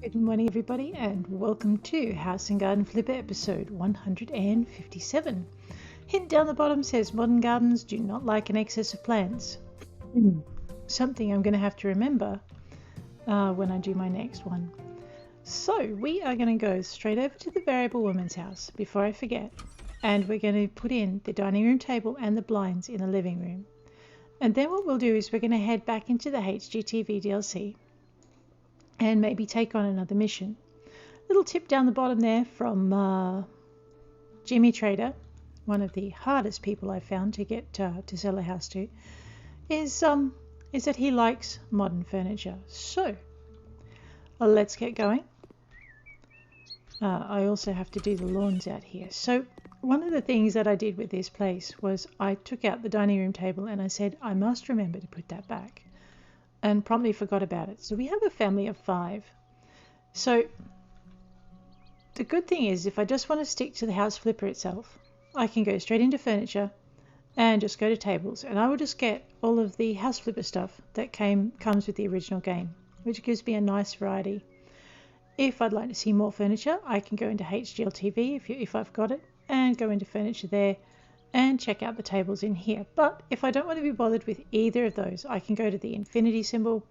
Good morning, everybody, and welcome to House and Garden Flipper episode 157. Hint down the bottom says modern gardens do not like an excess of plants. Something I'm going to have to remember when I do my next one. So we are going to go straight over to the variable woman's house before I forget, and we're going to put in the dining room table and the blinds in the living room. And then what we'll do is we're going to head back into the HGTV DLC and maybe take on another mission. Little tip down the bottom there from Jimmy Trader, one of the hardest people I've found to get to sell a house to, is that he likes modern furniture. So let's get going. I also have to do the lawns out here. So one of the things that I did with this place was I took out the dining room table and I said I must remember to put that back, and promptly forgot about it. So we have a family of 5. So the good thing is, if I just want to stick to the house flipper itself, I can go straight into furniture and just go to tables, and I will just get all of the house flipper stuff that comes with the original game, which gives me a nice variety. If I'd like to see more furniture, I can go into HGTV if I've got it, and go into furniture there and check out the tables in here. But if I don't want to be bothered with either of those, I can go to the infinity symbol,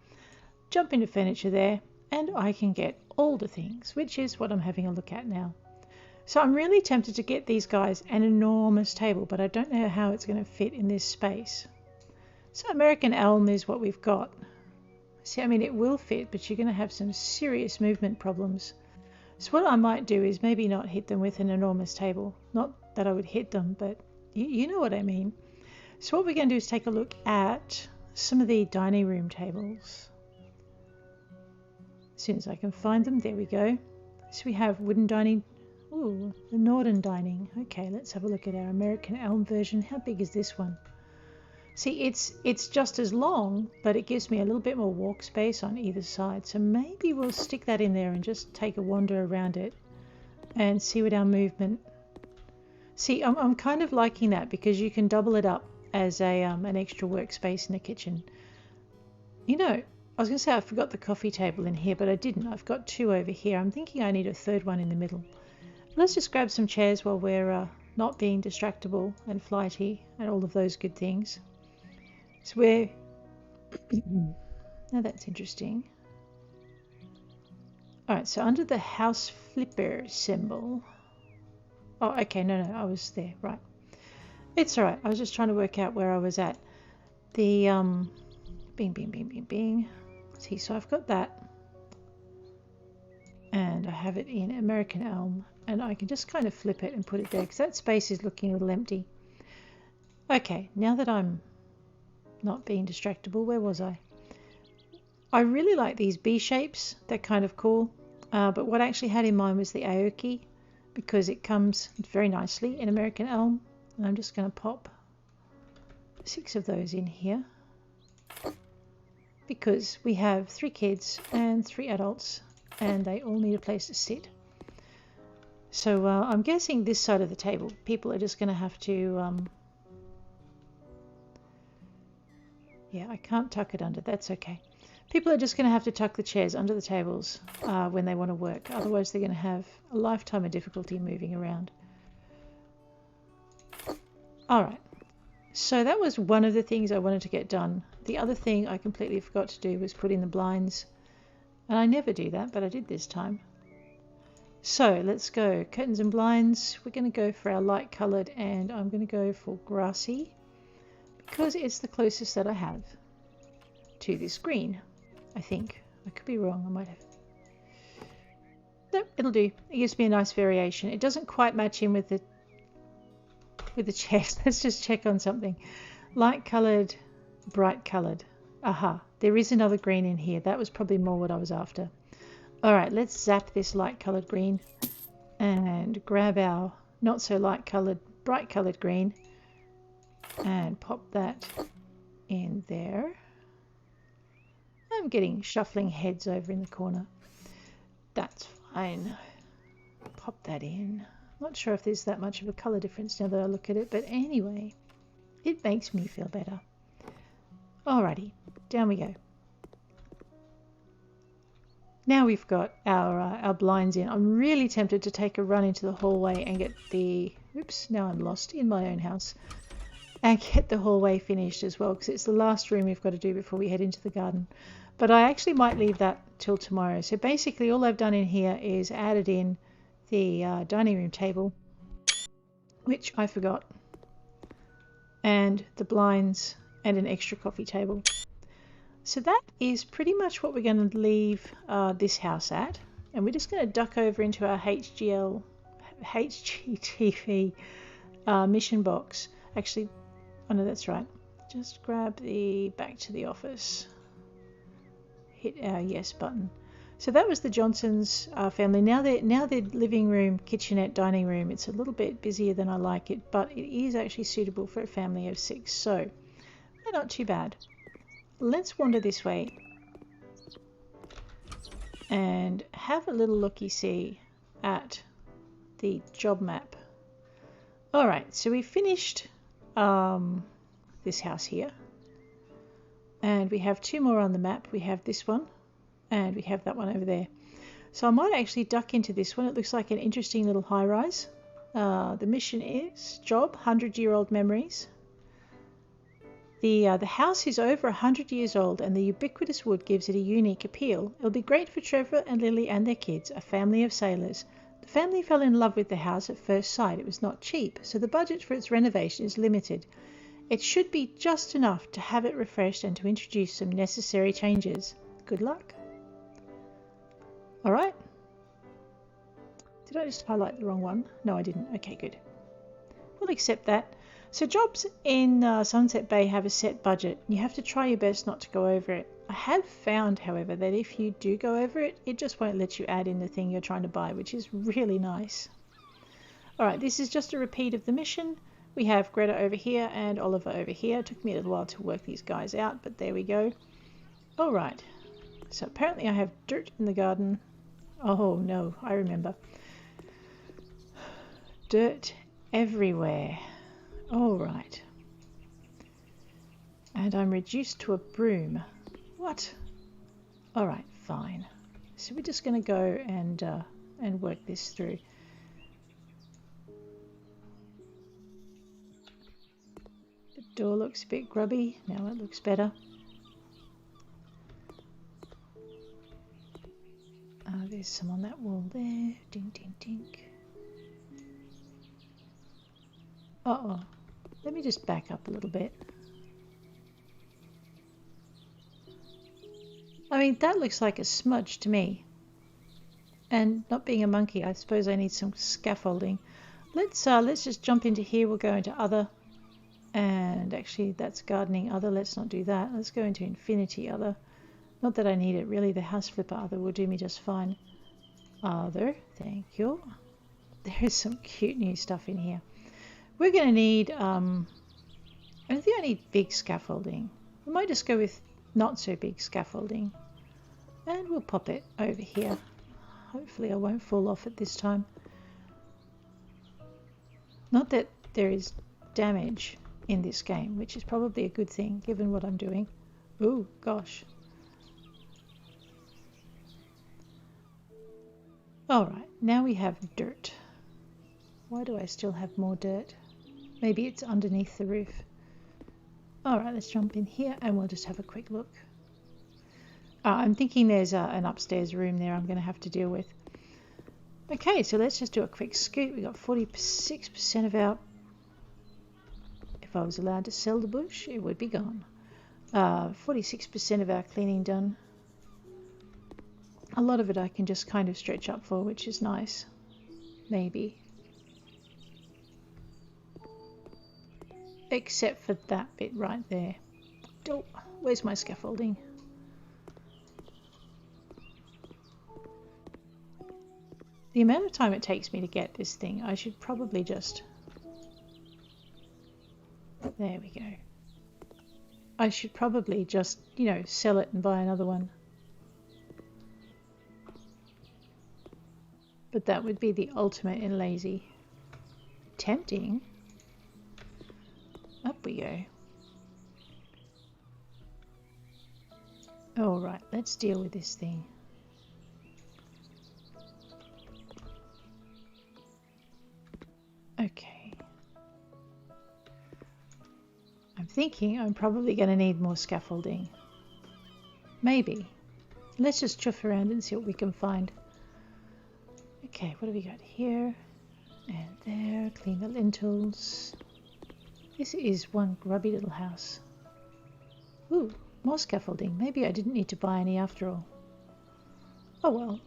jump into furniture there, and I can get all the things, which is what I'm having a look at now. So I'm really tempted to get these guys an enormous table, but I don't know how it's going to fit in this space. So American elm is what we've got. See, I mean, it will fit, but you're going to have some serious movement problems. So what I might do is maybe not hit them with an enormous table. Not that I would hit them, but you know what I mean. So what we're going to do is take a look at some of the dining room tables. As soon as I can find them, there we go. So we have wooden dining. Ooh, the Northern dining. Okay, let's have a look at our American elm version. How big is this one? See, it's just as long, but it gives me a little bit more walk space on either side. So maybe we'll stick that in there and just take a wander around it and see what our movement. See, I'm kind of liking that because you can double it up as an extra workspace in the kitchen. You know, I was going to say I forgot the coffee table in here, but I didn't. I've got 2 over here. I'm thinking I need a 3rd one in the middle. Let's just grab some chairs while we're not being distractible and flighty and all of those good things. So we're... Now that's interesting. Alright, so under the house flipper symbol... Oh, okay, no, I was there, right. It's alright, I was just trying to work out where I was at. The, bing. See, so I've got that. And I have it in American elm. And I can just kind of flip it and put it there, because that space is looking a little empty. Okay, now that I'm not being distractible, where was I? I really like these B shapes, they're kind of cool. But what I actually had in mind was the Aoki, because it comes very nicely in American elm. And I'm just going to pop 6 of those in here, because we have 3 kids and 3 adults and they all need a place to sit. So I'm guessing this side of the table people are just going to have to yeah, I can't tuck it under, that's okay. People are just going to have to tuck the chairs under the tables when they want to work. Otherwise they're going to have a lifetime of difficulty moving around. Alright, so that was one of the things I wanted to get done. The other thing I completely forgot to do was put in the blinds. And I never do that, but I did this time. So let's go. Curtains and blinds. We're going to go for our light coloured, and I'm going to go for grassy because it's the closest that I have to this green. I think. I could be wrong. I might have. Nope, it'll do. It gives me a nice variation. It doesn't quite match in with the chairs. Let's just check on something. Light coloured, bright coloured. Aha, there is another green in here. That was probably more what I was after. Alright, let's zap this light coloured green and grab our not so light coloured, bright coloured green and pop that in there. I'm getting shuffling heads over in the corner. That's fine. Pop that in. Not sure if there's that much of a colour difference now that I look at it, but anyway, it makes me feel better. Alrighty, down we go. now we've got our blinds in. I'm really tempted to take a run into the hallway and get the... Oops, now I'm lost in my own house. And get the hallway finished as well, because it's the last room we've got to do before we head into the garden. But I actually might leave that till tomorrow. So basically all I've done in here is added in the dining room table, which I forgot, and the blinds and an extra coffee table. So that is pretty much what we're going to leave this house at. And we're just going to duck over into our HGTV mission box. Actually, oh no, that's right. Just grab the back to the office. Hit our yes button. So that was the Johnsons family. Now they're living room, kitchenette, dining room. It's a little bit busier than I like it, but it is actually suitable for a family of 6. So not too bad. Let's wander this way and have a little looky-see at the job map. Alright, so we finished this house here, and we have 2 more on the map. We have this one and we have that one over there. So I might actually duck into this one. It looks like an interesting little high-rise. The mission is job 100-year-old memories. The house is over 100 years old, and the ubiquitous wood gives it a unique appeal. It'll be great for Trevor and Lily and their kids, a family of sailors. The family fell in love with the house at first sight. It was not cheap, so the budget for its renovation is limited. It should be just enough to have it refreshed and to introduce some necessary changes. Good luck. Alright. Did I just highlight the wrong one? No, I didn't. Okay, good. We'll accept that. So jobs in Sunset Bay have a set budget. You have to try your best not to go over it. I have found, however, that if you do go over it, it just won't let you add in the thing you're trying to buy, which is really nice. Alright, this is just a repeat of the mission. We have Greta over here and Oliver over here. It took me a little while to work these guys out, but there we go. Alright, so apparently I have dirt in the garden. Oh no, I remember. Dirt everywhere. Alright. And I'm reduced to a broom. What? Alright, fine. So we're just going to go and work this through. The door looks a bit grubby. Now it looks better. There's some on that wall there. Ding, ding, ding. Uh-oh. Let me just back up a little bit. I mean, that looks like a smudge to me. And not being a monkey, I suppose I need some scaffolding. Let's just jump into here. We'll go into other. And actually, that's gardening other. Let's not do that. Let's go into infinity other. Not that I need it, really. The house flipper other will do me just fine. Other, thank you. There is some cute new stuff in here. We're going to need, I don't think I need big scaffolding. We might just go with not so big scaffolding. And we'll pop it over here. Hopefully I won't fall off it this time. Not that there is damage in this game, which is probably a good thing given what I'm doing. Ooh, gosh. Alright, now we have dirt. Why do I still have more dirt? Maybe it's underneath the roof. Alright, let's jump in here and we'll just have a quick look. I'm thinking there's an upstairs room there I'm going to have to deal with. Okay, so let's just do a quick scoot. We got 46% of our... If I was allowed to sell the bush, it would be gone. 46% of our cleaning done. A lot of it I can just kind of stretch up for, which is nice. Maybe. Except for that bit right there. Oh, where's my scaffolding? The amount of time it takes me to get this thing, I should probably just... There we go. I should probably just, you know, sell it and buy another one. But that would be the ultimate in lazy. Tempting. Up we go. Alright, let's deal with this thing. thinking I'm probably going to need more scaffolding. Maybe. Let's just chuff around and see what we can find. Okay, what have we got here? And there, clean the lintels. This is one grubby little house. Ooh, more scaffolding. Maybe I didn't need to buy any after all. Oh well.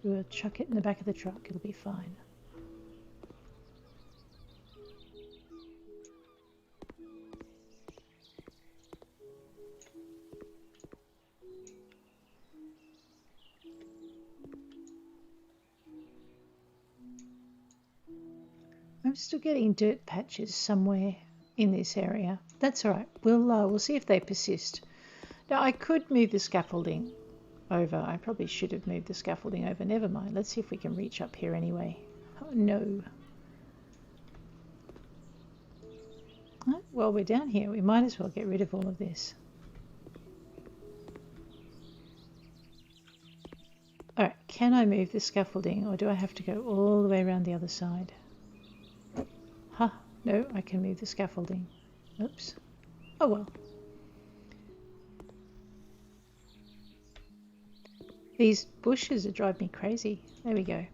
We'll chuck it in the back of the truck, it'll be fine. I'm still getting dirt patches somewhere in this area. That's alright, we'll see if they persist. Now I could move the scaffolding over. I probably should have moved the scaffolding over. Never mind. Let's see if we can reach up here anyway. Oh no. Oh, well, we're down here. We might as well get rid of all of this. Alright, can I move the scaffolding or do I have to go all the way around the other side? Huh, no, I can move the scaffolding. Oops. Oh well. These bushes are driving me crazy. There we go.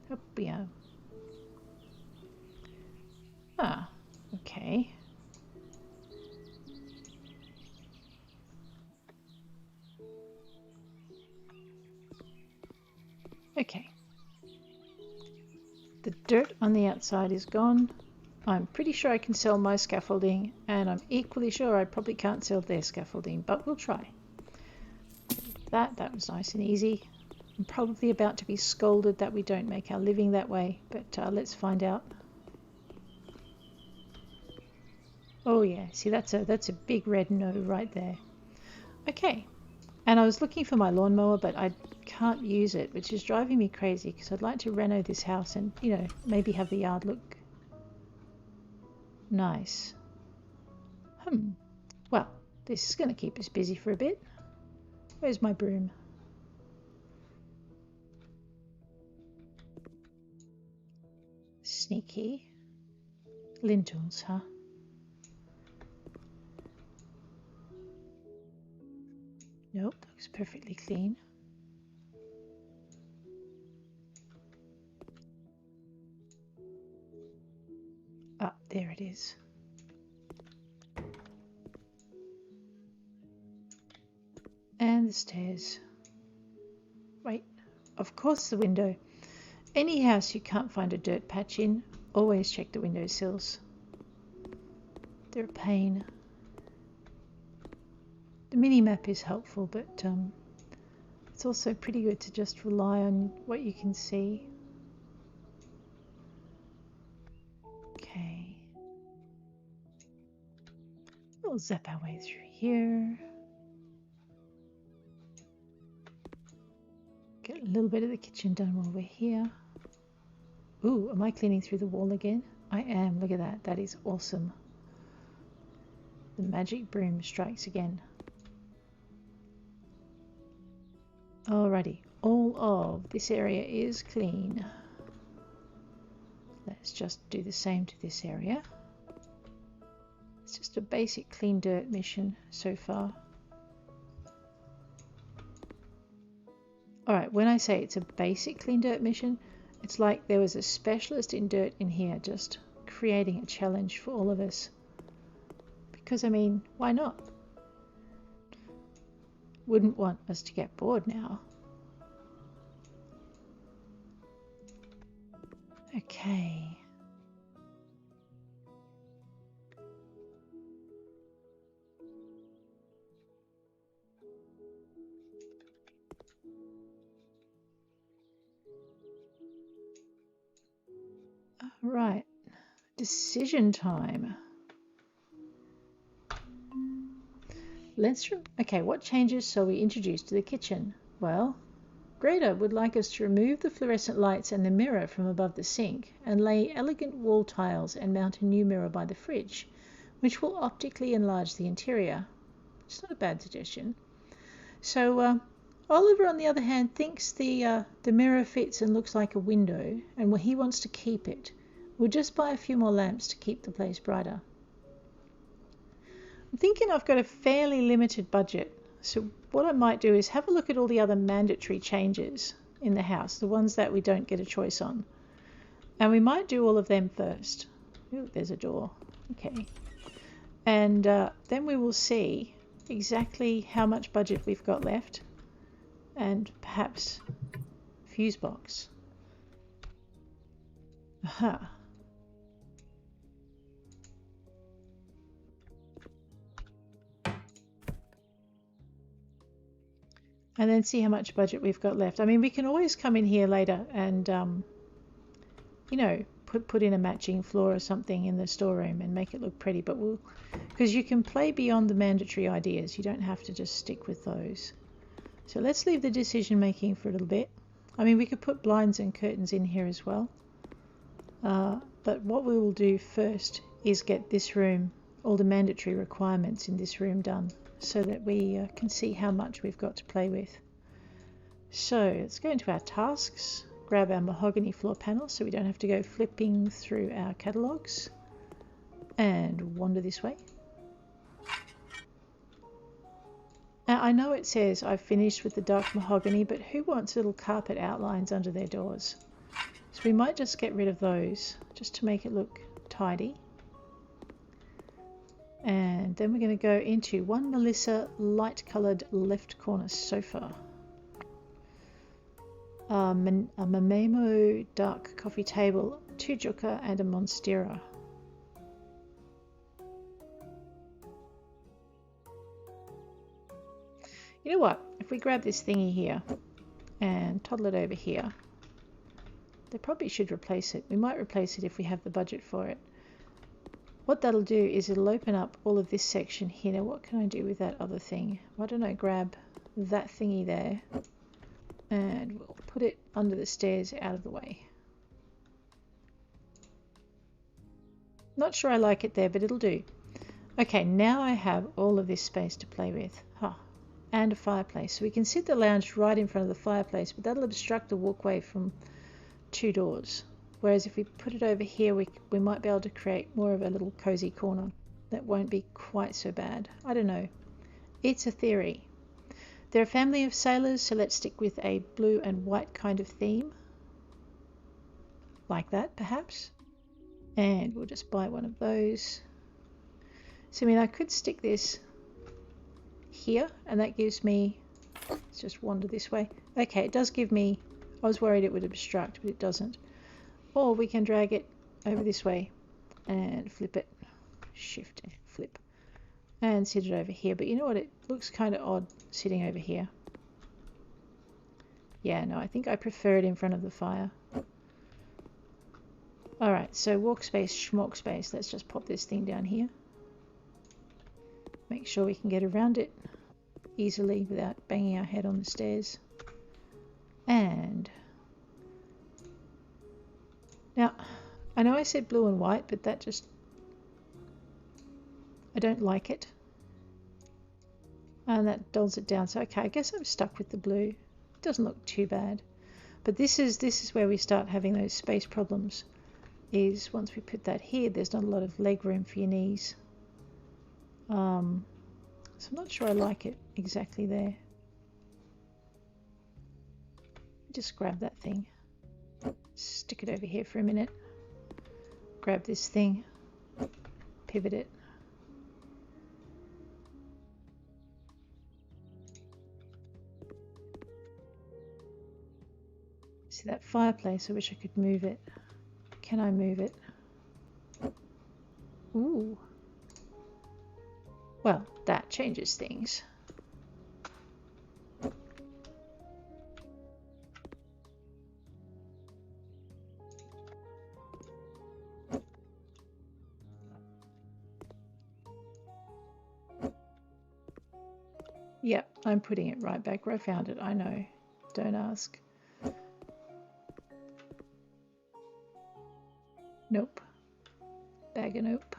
Up we go. Ah, okay. Okay. The dirt on the outside is gone. I'm pretty sure I can sell my scaffolding, and I'm equally sure I probably can't sell their scaffolding, but we'll try. That was nice and easy. I'm probably about to be scolded that we don't make our living that way, but let's find out. Oh yeah, see that's a big red no right there. Okay, and I was looking for my lawnmower, but I can't use it, which is driving me crazy because I'd like to reno this house and, you know, maybe have the yard look nice. Well, this is going to keep us busy for a bit. Where's my broom? Sneaky. Lintels, huh? Nope, looks perfectly clean. Ah, there it is. And the stairs. Wait, of course the window. Any house you can't find a dirt patch in, always check the windowsills. They're a pain. The mini-map is helpful, but it's also pretty good to just rely on what you can see. Okay. We'll zap our way through here. Get a little bit of the kitchen done while we're here. Ooh, am I cleaning through the wall again? I am. Look at that. That is awesome. The magic broom strikes again. Alrighty, all of this area is clean. Let's just do the same to this area. It's just a basic clean dirt mission so far. Alright, when I say it's a basic clean dirt mission, it's like there was a specialist in dirt in here just creating a challenge for all of us. Because, I mean, why not? Wouldn't want us to get bored now. Okay. Right, decision time. Okay, what changes shall we introduce to the kitchen? Well, Greta would like us to remove the fluorescent lights and the mirror from above the sink and lay elegant wall tiles and mount a new mirror by the fridge, which will optically enlarge the interior. It's not a bad suggestion. So Oliver, on the other hand, thinks the mirror fits and looks like a window, and he wants to keep it. We'll just buy a few more lamps to keep the place brighter. I'm thinking I've got a fairly limited budget. So what I might do is have a look at all the other mandatory changes in the house, the ones that we don't get a choice on. And we might do all of them first. Ooh, there's a door. Okay. And then we will see exactly how much budget we've got left. And perhaps fuse box. Aha. And then see how much budget we've got left. I mean, we can always come in here later and, you know, put in a matching floor or something in the storeroom and make it look pretty. But we'll, because you can play beyond the mandatory ideas. You don't have to just stick with those. So let's leave the decision making for a little bit. I mean, we could put blinds and curtains in here as well. But what we will do first is get this room, all the mandatory requirements in this room done, so that we can see how much we've got to play with. So let's go into our tasks, grab our mahogany floor panel so we don't have to go flipping through our catalogues, and wander this way. Now I know it says I've finished with the dark mahogany, but who wants little carpet outlines under their doors? So we might just get rid of those just to make it look tidy. And then we're going to go into one Melissa light coloured left corner sofa. A Mamemo dark coffee table, 2 Juka and a Monstera. You know what? If we grab this thingy here and toddle it over here, they probably should replace it. We might replace it if we have the budget for it. What that'll do is it'll open up all of this section here. Now what can I do with that other thing? Why don't I grab that thingy there and we'll put it under the stairs out of the way. Not sure I like it there, but it'll do. Okay, now I have all of this space to play with. And a fireplace. So we can sit the lounge right in front of the fireplace, but that'll obstruct the walkway from 2 doors. Whereas if we put it over here, we might be able to create more of a little cozy corner that won't be quite so bad. I don't know. It's a theory. They're a family of sailors, so let's stick with a blue and white kind of theme. Like that, perhaps. And we'll just buy one of those. So, I mean, I could stick this here, and that gives me... Let's just wander this way. Okay, it does give me... I was worried it would obstruct, but it doesn't. Or we can drag it over this way and flip it. Shift and flip. And sit it over here. But you know what? It looks kind of odd sitting over here. Yeah, no, I think I prefer it in front of the fire. Alright, so walk space, schmuck space. Let's just pop this thing down here. Make sure we can get around it easily without banging our head on the stairs. And now, I know I said blue and white, but that just... I don't like it. And that dulls it down. So, okay, I guess I'm stuck with the blue. It doesn't look too bad. But this is where we start having those space problems. Is once we put that here, there's not a lot of leg room for your knees. So I'm not sure I like it exactly there. Just grab that thing. Stick it over here for a minute. Grab this thing. Pivot it. See that fireplace? I wish I could move it. Can I move it? Ooh. Well, that changes things. Yep, I'm putting it right back where I found it. I know. Don't ask. Nope. Bag of nope.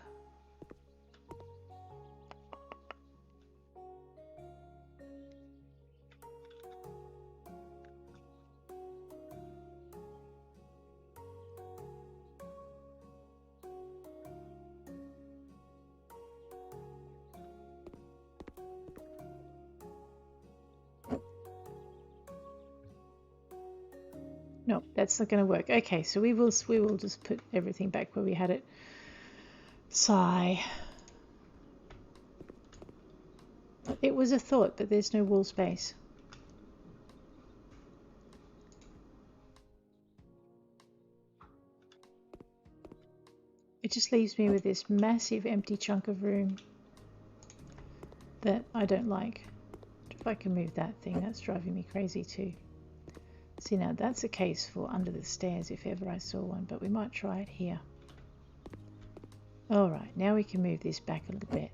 No, that's not going to work. Okay, so we will just put everything back where we had it. Sigh. It was a thought, but there's no wall space. It just leaves me with this massive empty chunk of room that I don't like. If I can move that thing, that's driving me crazy too. See, now that's a case for under the stairs if ever I saw one, but we might try it here. Alright, now we can move this back a little bit.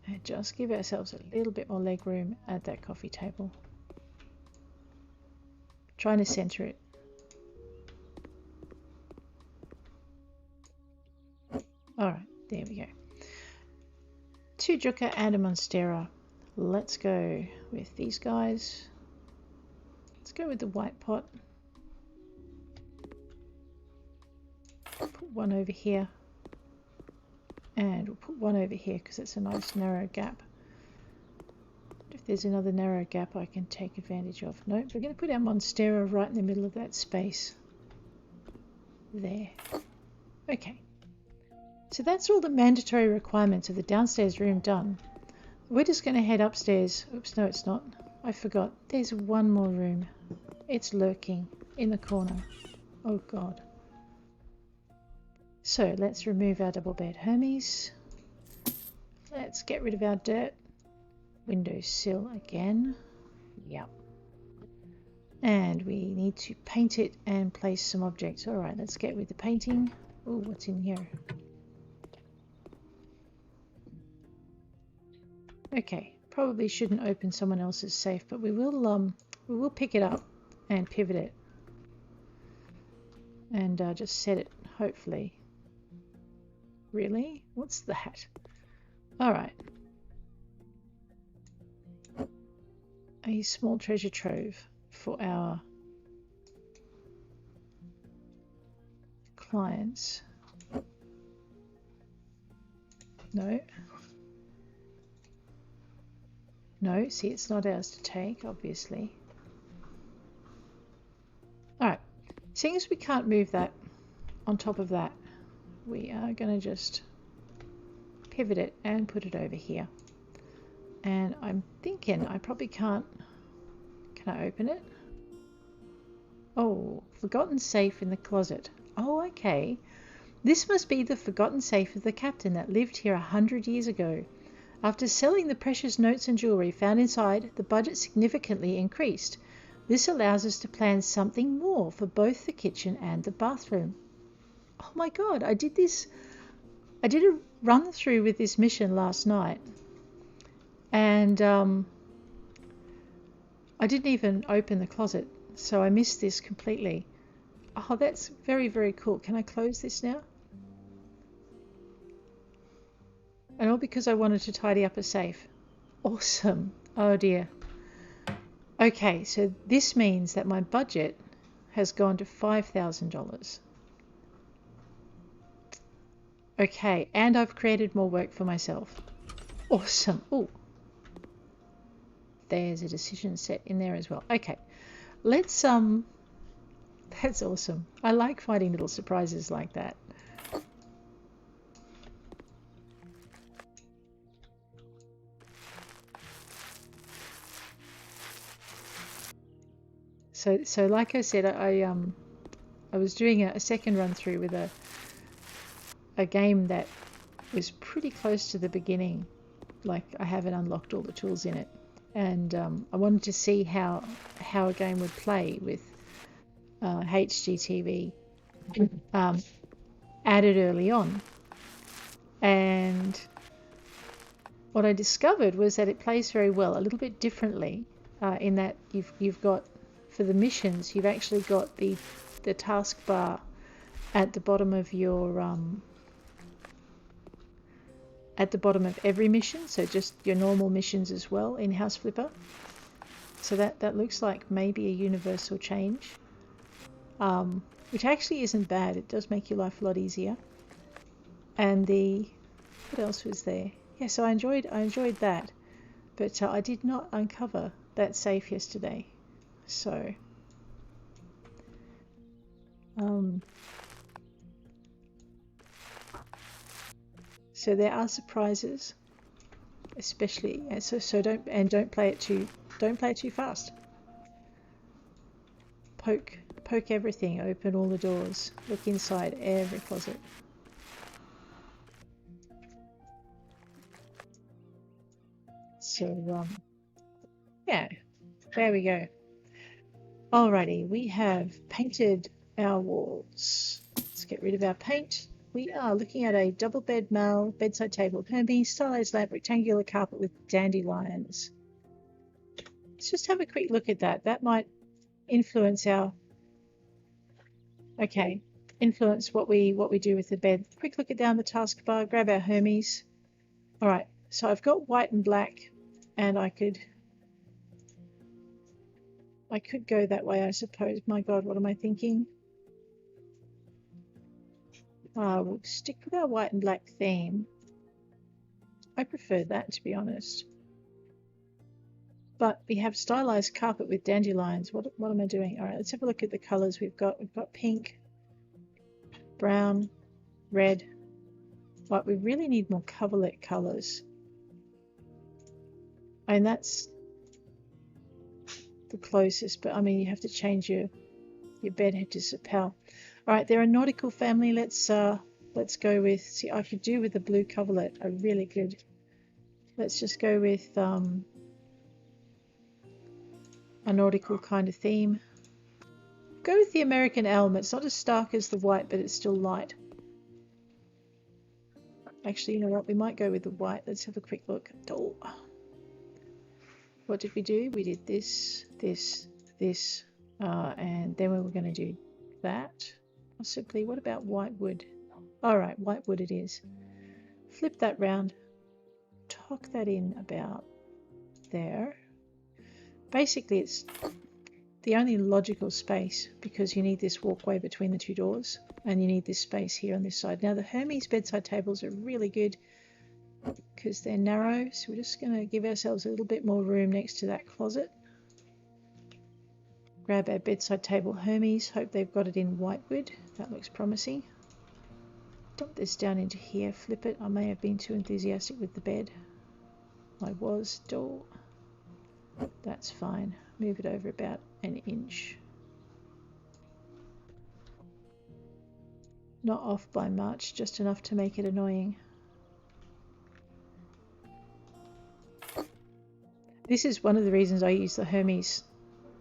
And just give ourselves a little bit more leg room at that coffee table. Trying to center it. Alright, there we go. 2 Juka and a Monstera. Let's go with these guys. Let's go with the white pot. Put one over here. And we'll put one over here because it's a nice narrow gap. If there's another narrow gap I can take advantage of. Nope, we're going to put our Monstera right in the middle of that space. There. Okay. So that's all the mandatory requirements of the downstairs room done. We're just going to head upstairs. Oops, no it's not. I forgot. There's one more room. It's lurking in the corner. Oh god. So let's remove our double bed Hermes. Let's get rid of our dirt. Windowsill again. Yep. And we need to paint it and place some objects. Alright, let's get with the painting. Oh, what's in here? Okay, probably shouldn't open someone else's safe, but we will pick it up and pivot it. And just set it, hopefully. Really? What's that? Alright. A small treasure trove for our clients. No. No, see, it's not ours to take, obviously. Alright, seeing as we can't move that on top of that, we are going to just pivot it and put it over here. And I'm thinking I probably can't... Can I open it? Oh, forgotten safe in the closet. Oh, okay. This must be the forgotten safe of the captain that lived here 100 years ago. After selling the precious notes and jewellery found inside, the budget significantly increased. This allows us to plan something more for both the kitchen and the bathroom. Oh my god, I did a run through with this mission last night. And I didn't even open the closet, so I missed this completely. Oh, that's very, very cool. Can I close this now? And all because I wanted to tidy up a safe. Awesome. Oh dear. Okay, so this means that my budget has gone to $5,000. Okay, and I've created more work for myself. Awesome. Oh, there's a decision set in there as well. Okay, let's that's awesome. I like finding little surprises like that. So like I said, I was doing a second run through with a game that was pretty close to the beginning. Like, I haven't unlocked all the tools in it, and I wanted to see how a game would play with HGTV added early on. And what I discovered was that it plays very well, a little bit differently, in that you've got, for the missions, you've actually got the taskbar at the bottom of your at the bottom of every mission, so just your normal missions as well in House Flipper. So that looks like maybe a universal change, which actually isn't bad. It does make your life a lot easier. And what else was there? Yeah, so I enjoyed that, but I did not uncover that safe yesterday. So So there are surprises, especially so don't play it too fast. Poke everything, open all the doors, look inside every closet. So yeah, there we go. Alrighty, we have painted our walls. Let's get rid of our paint. We are looking at a double bed male bedside table, Hermes, stylized lamp, rectangular carpet with dandelions. Let's just have a quick look at that. That might influence our influence what we do with the bed. Quick look at down the taskbar, grab our Hermes. Alright, so I've got white and black, and I could go that way, I suppose. My God, what am I thinking? We'll stick with our white and black theme. I prefer that, to be honest. But we have stylized carpet with dandelions. What am I doing? All right, let's have a look at the colors we've got. We've got pink, brown, red. But we really need more coverlet colors. And that's the closest, but I mean, you have to change your bedhead to Sapel. All right, they're a nautical family. Let's go with, see, I could do with the blue coverlet. I really could. Let's just go with a nautical kind of theme. Go with the American elm. It's not as stark as the white, but it's still light. Actually, you know what? We might go with the white. Let's have a quick look. Oh. What did we do? We did this, this, this, and then we were going to do that. Possibly. What about white wood? All right, white wood it is. Flip that round. Tuck that in about there. Basically, it's the only logical space because you need this walkway between the two doors and you need this space here on this side. Now, the Hermes bedside tables are really good because they're narrow, so we're just going to give ourselves a little bit more room next to that closet. Grab our bedside table Hermes. Hope they've got it in whitewood. That looks promising. Dump this down into here. Flip it. I may have been too enthusiastic with the bed. I was. Door. That's fine. Move it over about an inch. Not off by much, just enough to make it annoying. This is one of the reasons I use the Hermes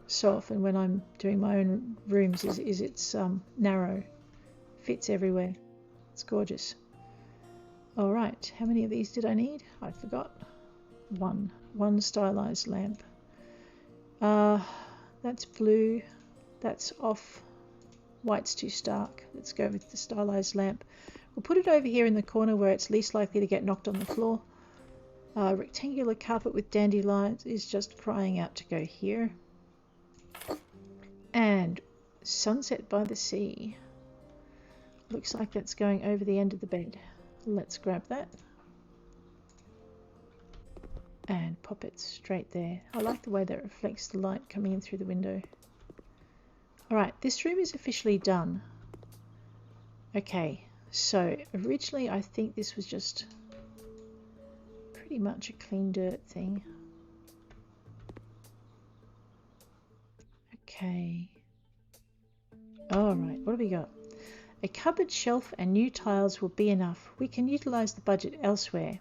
so often when I'm doing my own rooms is it's narrow, fits everywhere. It's gorgeous. All right, how many of these did I need? I forgot. One stylized lamp. That's blue. That's off. White's too stark. Let's go with the stylized lamp. We'll put it over here in the corner where it's least likely to get knocked on the floor. Rectangular carpet with dandelions is just crying out to go here. And sunset by the sea. Looks like that's going over the end of the bed. Let's grab that. And pop it straight there. I like the way that reflects the light coming in through the window. Alright, this room is officially done. Okay, so originally I think this was just pretty much a clean dirt thing. Okay. Alright, what have we got? A cupboard, shelf and new tiles will be enough. We can utilise the budget elsewhere.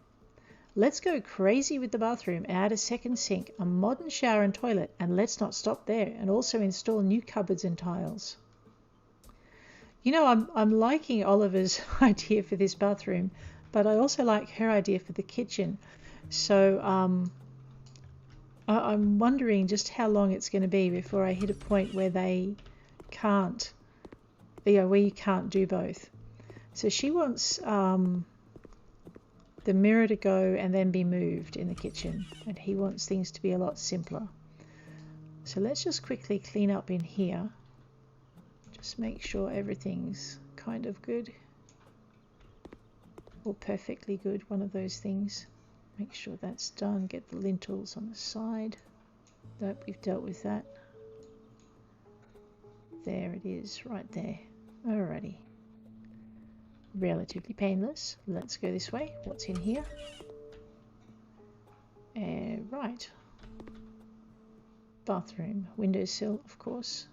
Let's go crazy with the bathroom, add a second sink, a modern shower and toilet, and let's not stop there, and also install new cupboards and tiles. You know, I'm liking Oliver's idea for this bathroom, but I also like her idea for the kitchen. So I'm wondering just how long it's going to be before I hit a point where they can't, where you can't do both. So she wants the mirror to go and then be moved in the kitchen, and he wants things to be a lot simpler. So let's just quickly clean up in here. Just make sure everything's kind of good or perfectly good, one of those things. Make sure that's done. Get the lintels on the side. That we've dealt with that. There it is, right there. Alrighty. Relatively painless. Let's go this way. What's in here? Right. Bathroom. Windowsill, of course.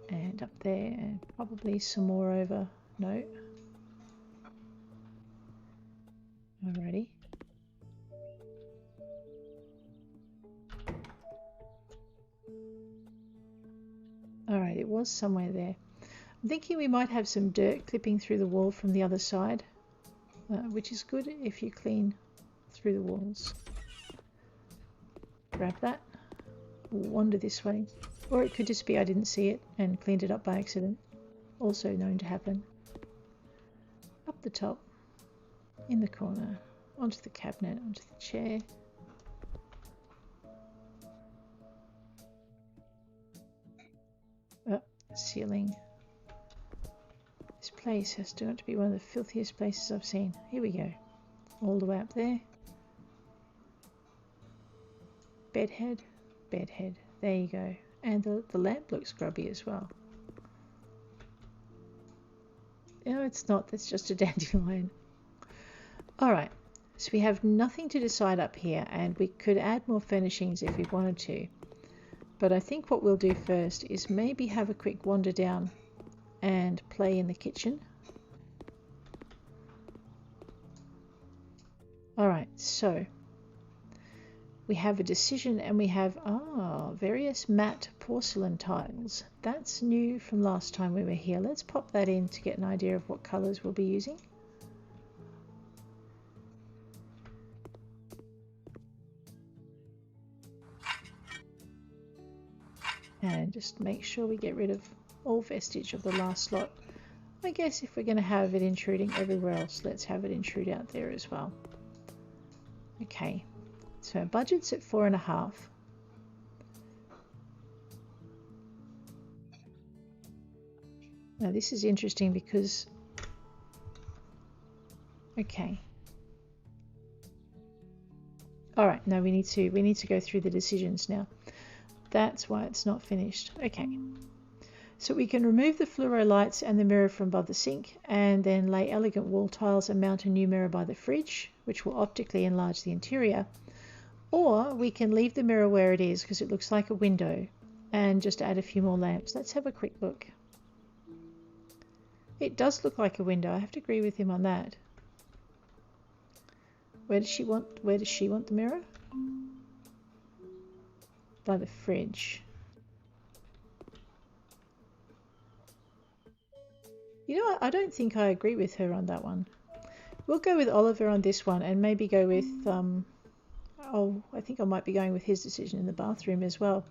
And up there, and probably some more over. No. Alrighty. Alright, it was somewhere there. I'm thinking we might have some dirt clipping through the wall from the other side, which is good if you clean through the walls. Grab that. Wander this way. Or it could just be I didn't see it and cleaned it up by accident. Also known to happen. Up the top. In the corner. Onto the cabinet. Onto the chair. Ceiling. This place has got to be one of the filthiest places I've seen. Here we go. All the way up there. Bedhead. Bedhead. There you go. And the lamp looks grubby as well. No, it's not. That's just a dandelion. Alright. So we have nothing to decide up here, and we could add more furnishings if we wanted to. But I think what we'll do first is maybe have a quick wander down and play in the kitchen. Alright, so we have a decision, and we have various matte porcelain tiles. That's new from last time we were here. Let's pop that in to get an idea of what colours we'll be using. And just make sure we get rid of all vestige of the last lot. I guess if we're going to have it intruding everywhere else, let's have it intrude out there as well. Okay, so our budget's at 4.5. Now this is interesting because, okay. Alright, now we need to go through the decisions now. That's why it's not finished. Okay. So we can remove the fluoro lights and the mirror from above the sink, and then lay elegant wall tiles and mount a new mirror by the fridge, which will optically enlarge the interior. Or we can leave the mirror where it is because it looks like a window, and just add a few more lamps. Let's have a quick look. It does look like a window. I have to agree with him on that. Where does she want the mirror? By the fridge. You know what? I don't think I agree with her on that one. We'll go with Oliver on this one, and maybe go with I think I might be going with his decision in the bathroom as well.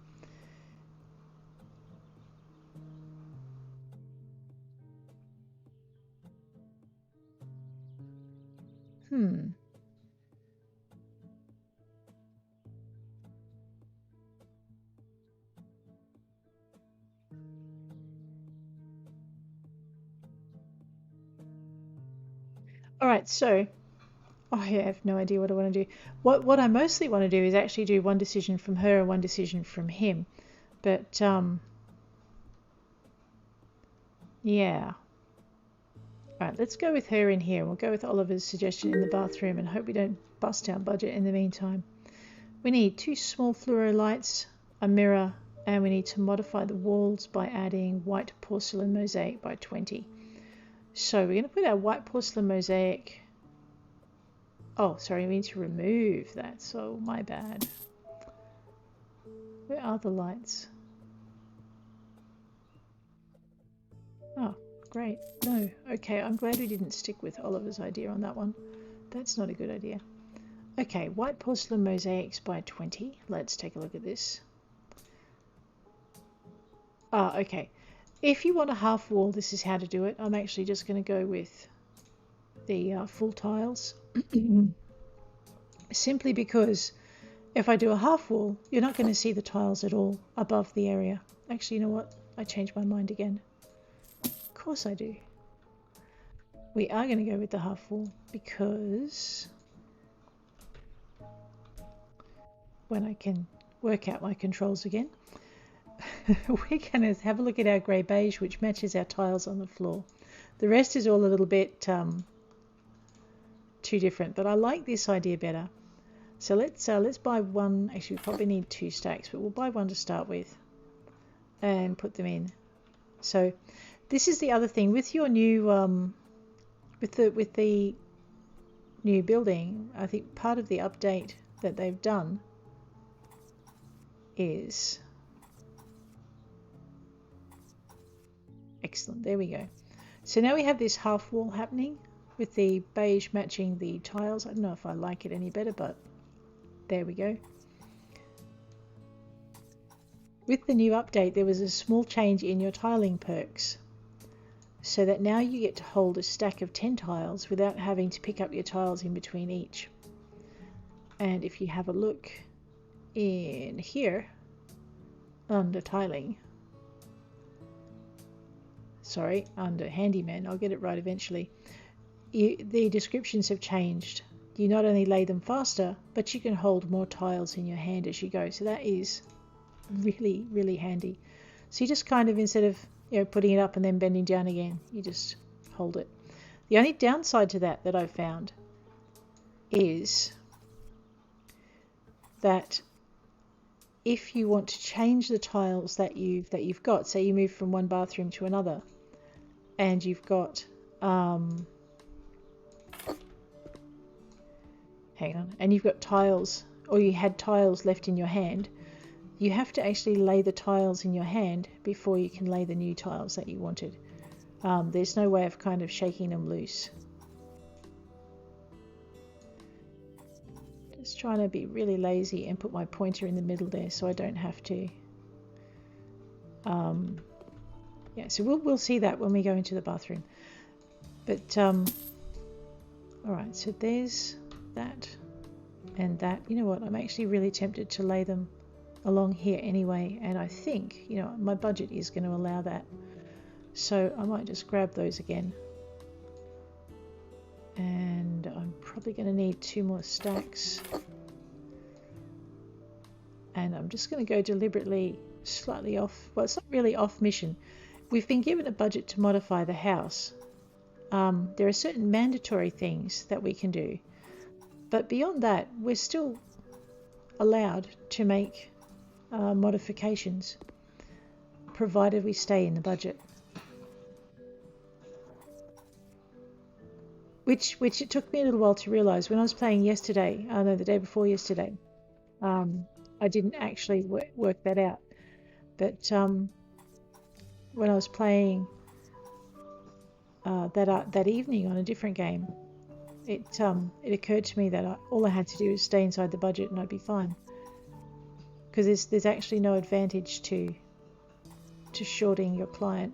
Alright, so I have no idea what I want to do. What I mostly want to do is actually do one decision from her and one decision from him. But yeah. Alright, let's go with her in here. We'll go with Oliver's suggestion in the bathroom and hope we don't bust our budget in the meantime. We need 2 small fluoro lights, a mirror, and we need to modify the walls by adding white porcelain mosaic by 20. So we're going to put our white porcelain mosaic. Oh, sorry, we need to remove that. So my bad. Where are the lights? Oh, great. No. Okay, I'm glad we didn't stick with Oliver's idea on that one. That's not a good idea. Okay, white porcelain mosaics by 20. Let's take a look at this. Okay. If you want a half wall, this is how to do it. I'm actually just going to go with the full tiles. Simply because if I do a half wall, you're not going to see the tiles at all above the area. Actually, you know what? I changed my mind again. Of course I do. We are going to go with the half wall because when I can work out my controls again. we're going to have a look at our grey beige, which matches our tiles on the floor. The rest is all a little bit too different, but I like this idea better. So let's buy one. Actually, we probably need 2 stacks, but we'll buy one to start with and put them in. So this is the other thing with your new with the new building. I think part of the update that they've done is excellent. There we go. So now we have this half wall happening with the beige matching the tiles. I don't know if I like it any better, but there we go. With the new update, there was a small change in your tiling perks, so that now you get to hold a stack of 10 tiles without having to pick up your tiles in between each. And if you have a look in here under tiling, sorry, under handyman, I'll get it right eventually, the descriptions have changed. You not only lay them faster, but you can hold more tiles in your hand as you go. So that is really, really handy. So you just kind of, instead of putting it up and then bending down again, you just hold it. The only downside to that I've found is that if you want to change the tiles that you've got, say you move from one bathroom to another, and you've got and you've got tiles, or you had tiles left in your hand, you have to actually lay the tiles in your hand before you can lay the new tiles that you wanted. There's no way of kind of shaking them loose. Just trying to be really lazy and put my pointer in the middle there so I don't have to. Yeah, so we'll see that when we go into the bathroom. But all right, so there's that and that. You know what, I'm actually really tempted to lay them along here anyway, and I think my budget is going to allow that, so I might just grab those again. And I'm probably going to need 2 more stacks, and I'm just going to go deliberately slightly off. Well, it's not really off mission. We've been given a budget to modify the house. There are certain mandatory things that we can do, but beyond that we're still allowed to make modifications provided we stay in the budget, which it took me a little while to realize. When I was playing yesterday, no, the day before yesterday, I didn't actually work that out, but when I was playing that evening on a different game, it occurred to me that all I had to do was stay inside the budget and I'd be fine, because there's actually no advantage to shorting your client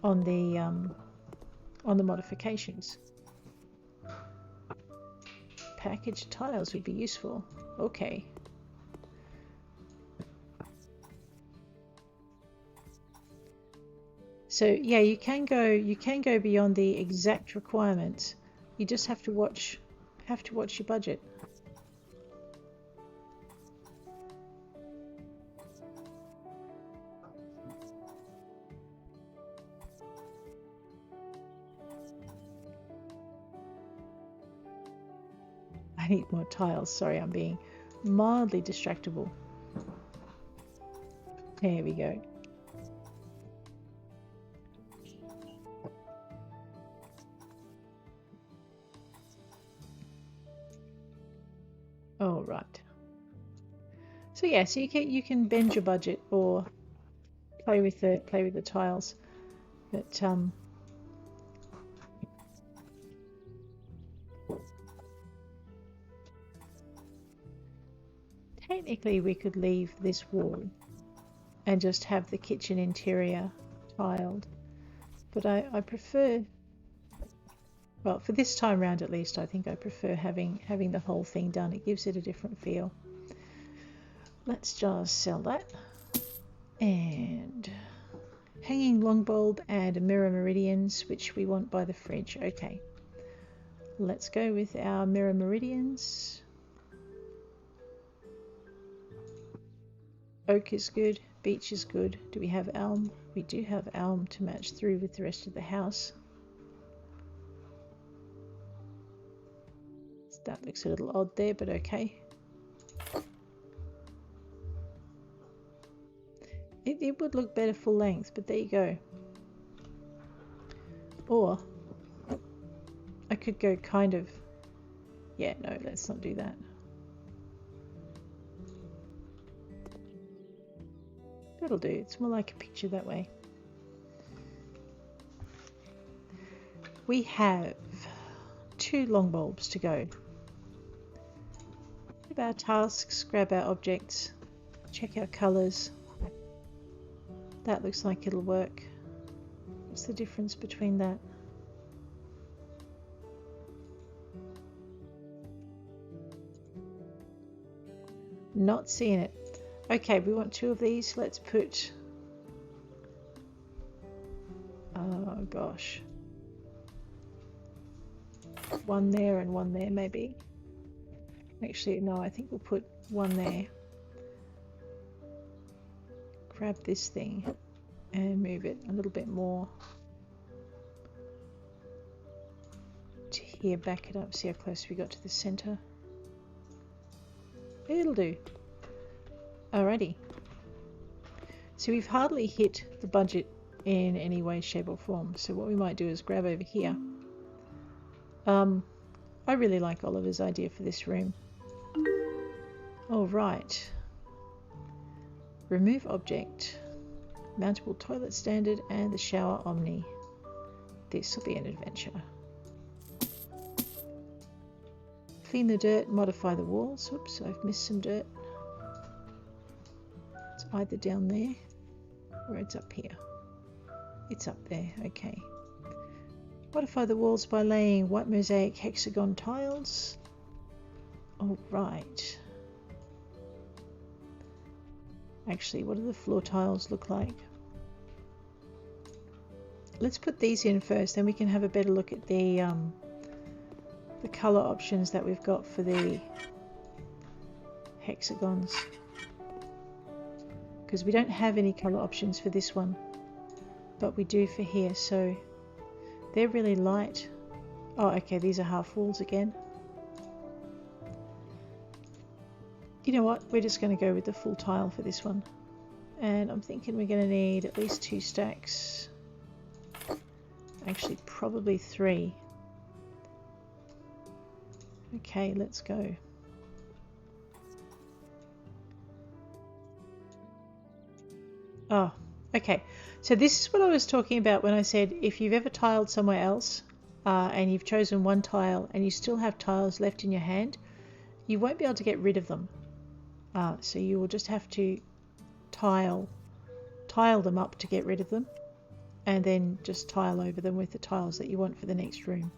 on the modifications. Packaged tiles would be useful. Okay. So yeah, you can go beyond the exact requirements. You just have to watch your budget. I need more tiles. Sorry, I'm being mildly distractible. There we go. All right. So yeah, so you can bend your budget or play with the tiles, but technically we could leave this wall and just have the kitchen interior tiled, but I prefer, well, for this time round at least, I think I prefer having the whole thing done. It gives it a different feel. Let's just sell that. And hanging long bulb and mirror meridians, which we want by the fridge. Okay, let's go with our mirror meridians. Oak is good, Beech is good. Do we have elm? We do have elm to match through with the rest of the house. That looks a little odd there, but okay. It would look better full length, but there you go. Or I could go kind of... Yeah, no, let's not do that. That'll do. It's more like a picture that way. We have 2 long bulbs to go. Grab our tasks, grab our objects, check our colours. That looks like it'll work. What's the difference between that? Not seeing it. Okay, we want 2 of these. Let's put... Oh gosh. 1 there and 1 there maybe. Actually, no, I think we'll put 1 there. Grab this thing and move it a little bit more to here. Back it up. See how close we got to the center. It'll do. Alrighty. So we've hardly hit the budget in any way, shape or form. So what we might do is grab over here. I really like Oliver's idea for this room. All right. Remove object. Mountable toilet standard and the shower omni. This will be an adventure. Clean the dirt, modify the walls. Oops, I've missed some dirt. It's either down there or it's up here. It's up there, okay. Modify the walls by laying white mosaic hexagon tiles. All right. Actually, what do the floor tiles look like? Let's put these in first, then we can have a better look at the color options that we've got for the hexagons. Because we don't have any color options for this one, but we do for here, so they're really light. Oh, okay, these are half walls again. You know what? We're just going to go with the full tile for this one. And I'm thinking we're going to need at least 2 stacks. Actually, probably 3. Okay, let's go. Oh, okay. So this is what I was talking about when I said if you've ever tiled somewhere else and you've chosen one tile and you still have tiles left in your hand, you won't be able to get rid of them. So you will just have to tile them up to get rid of them, and then just tile over them with the tiles that you want for the next room.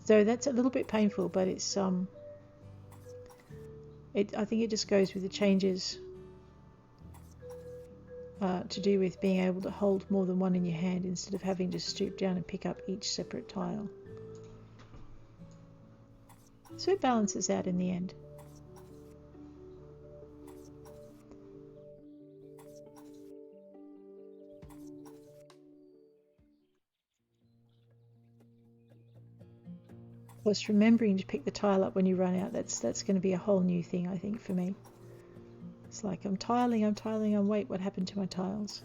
So that's a little bit painful, but it's I think it just goes with the changes to do with being able to hold more than one in your hand instead of having to stoop down and pick up each separate tile. So it balances out in the end. Of course, remembering to pick the tile up when you run out, that's going to be a whole new thing, I think, for me. It's like I'm tiling, wait, what happened to my tiles?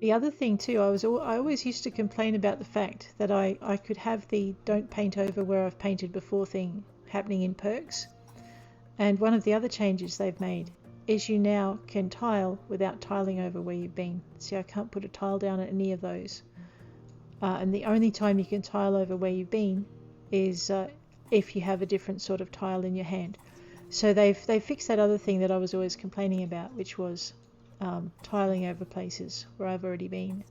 The other thing too, I always used to complain about the fact that I could have the don't paint over where I've painted before thing happening in perks. And one of the other changes they've made is you now can tile without tiling over where you've been. See, I can't put a tile down at any of those. And the only time you can tile over where you've been is if you have a different sort of tile in your hand. So they've fixed that other thing that I was always complaining about, which was tiling over places where I've already been.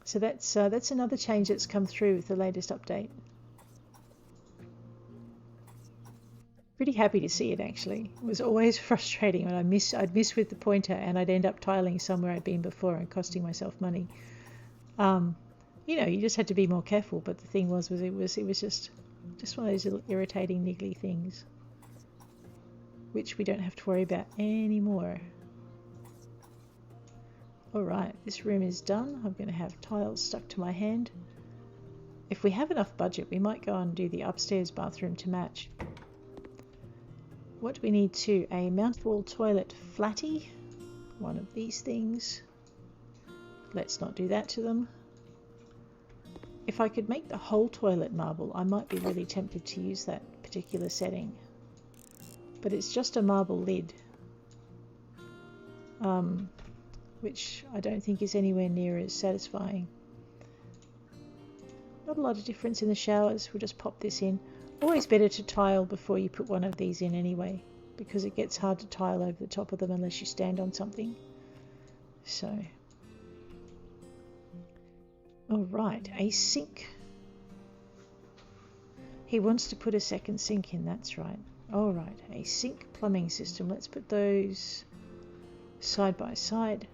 So that's another change that's come through with the latest update. Pretty happy to see it, actually. It was always frustrating when I'd miss with the pointer and I'd end up tiling somewhere I'd been before and costing myself money. You You know, you just had to be more careful. But the thing was it was just one of those little irritating niggly things, which we don't have to worry about anymore. Alright, this room is done. I'm going to have tiles stuck to my hand. If we have enough budget, we might go and do the upstairs bathroom to match. What do we need to? A mount wall toilet flatty. One of these things. Let's not do that to them. If I could make the whole toilet marble, I might be really tempted to use that particular setting. But it's just a marble lid. Which I don't think is anywhere near as satisfying. Not a lot of difference in the showers. We'll just pop this in. Always better to tile before you put one of these in anyway, because it gets hard to tile over the top of them unless you stand on something. So, alright, a sink. He wants to put a second sink in, that's right. Alright, a sink plumbing system. Let's put those side by side.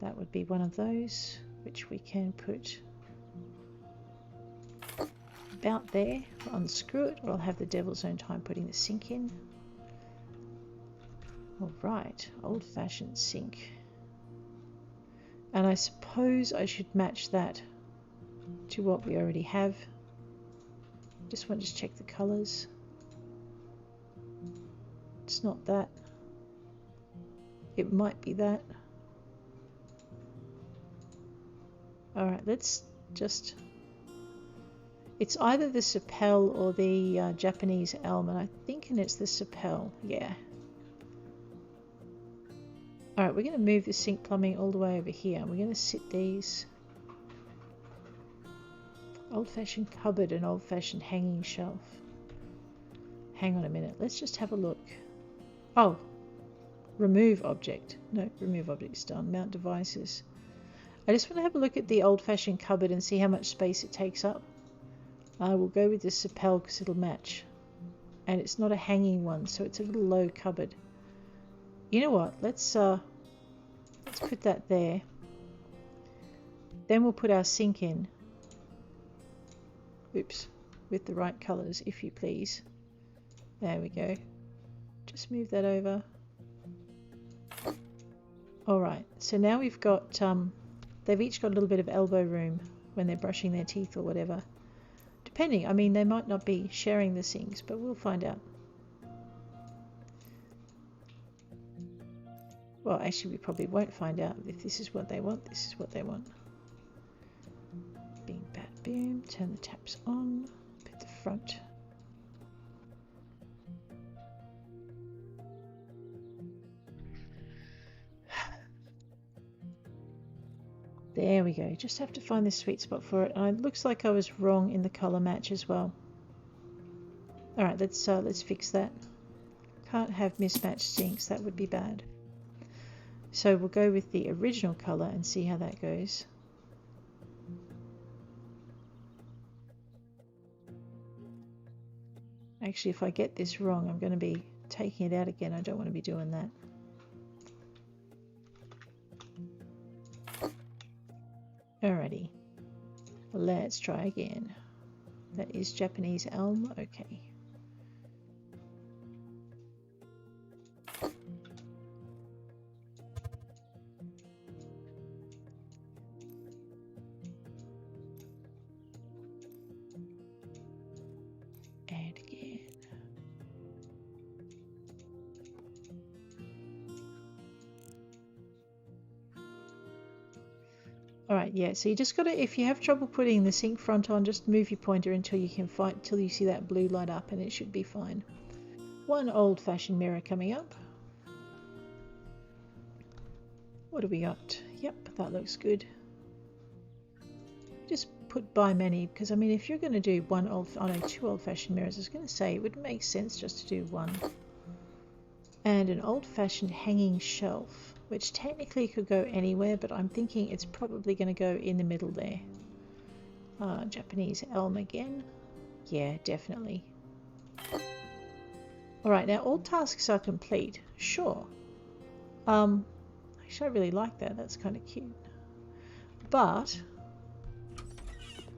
That would be one of those, which we can put about there. I'll unscrew it, or I'll have the devil's own time putting the sink in. Alright, old-fashioned sink. And I suppose I should match that to what we already have. Just want to check the colours. It's not that. It might be that. Alright, let's just... It's either the Sapel or the Japanese elm, and I'm thinking it's the Sapel, yeah. Alright, we're going to move the sink plumbing all the way over here. We're going to sit these. Old-fashioned cupboard and old-fashioned hanging shelf. Hang on a minute, let's just have a look. Oh, remove object. No, remove object is done. Mount devices. I just want to have a look at the old-fashioned cupboard and see how much space it takes up. I will go with the Sapel because it'll match. And it's not a hanging one, so it's a little low cupboard. You know what? Let's put that there. Then we'll put our sink in. Oops. With the right colours, if you please. There we go. Just move that over. Alright, so now we've got... they've each got a little bit of elbow room when they're brushing their teeth or whatever. Depending, I mean, they might not be sharing the sinks, but we'll find out. Well, actually, we probably won't find out. If this is what they want, this is what they want. Bing, bat, boom. Turn the taps on. Put the front. There we go. Just have to find the sweet spot for it. And it looks like I was wrong in the colour match as well. Alright, let's fix that. Can't have mismatched sinks. That would be bad. So we'll go with the original colour and see how that goes. Actually, if I get this wrong, I'm going to be taking it out again. I don't want to be doing that. Alrighty, let's try again. That is Japanese elm, okay. And again. Alright, yeah, so you just gotta, if you have trouble putting the sink front on, just move your pointer until you can find, till you see that blue light up, and it should be fine. One old-fashioned mirror coming up. What do we got? Yep, that looks good. Just put by many, because I mean, if you're going to do two old-fashioned mirrors, I was going to say it would make sense just to do one. And an old-fashioned hanging shelf, which technically could go anywhere, but I'm thinking it's probably going to go in the middle there. Japanese elm again. Yeah, definitely. Alright, now all tasks are complete. Sure. Actually, I really like that. That's kind of cute. but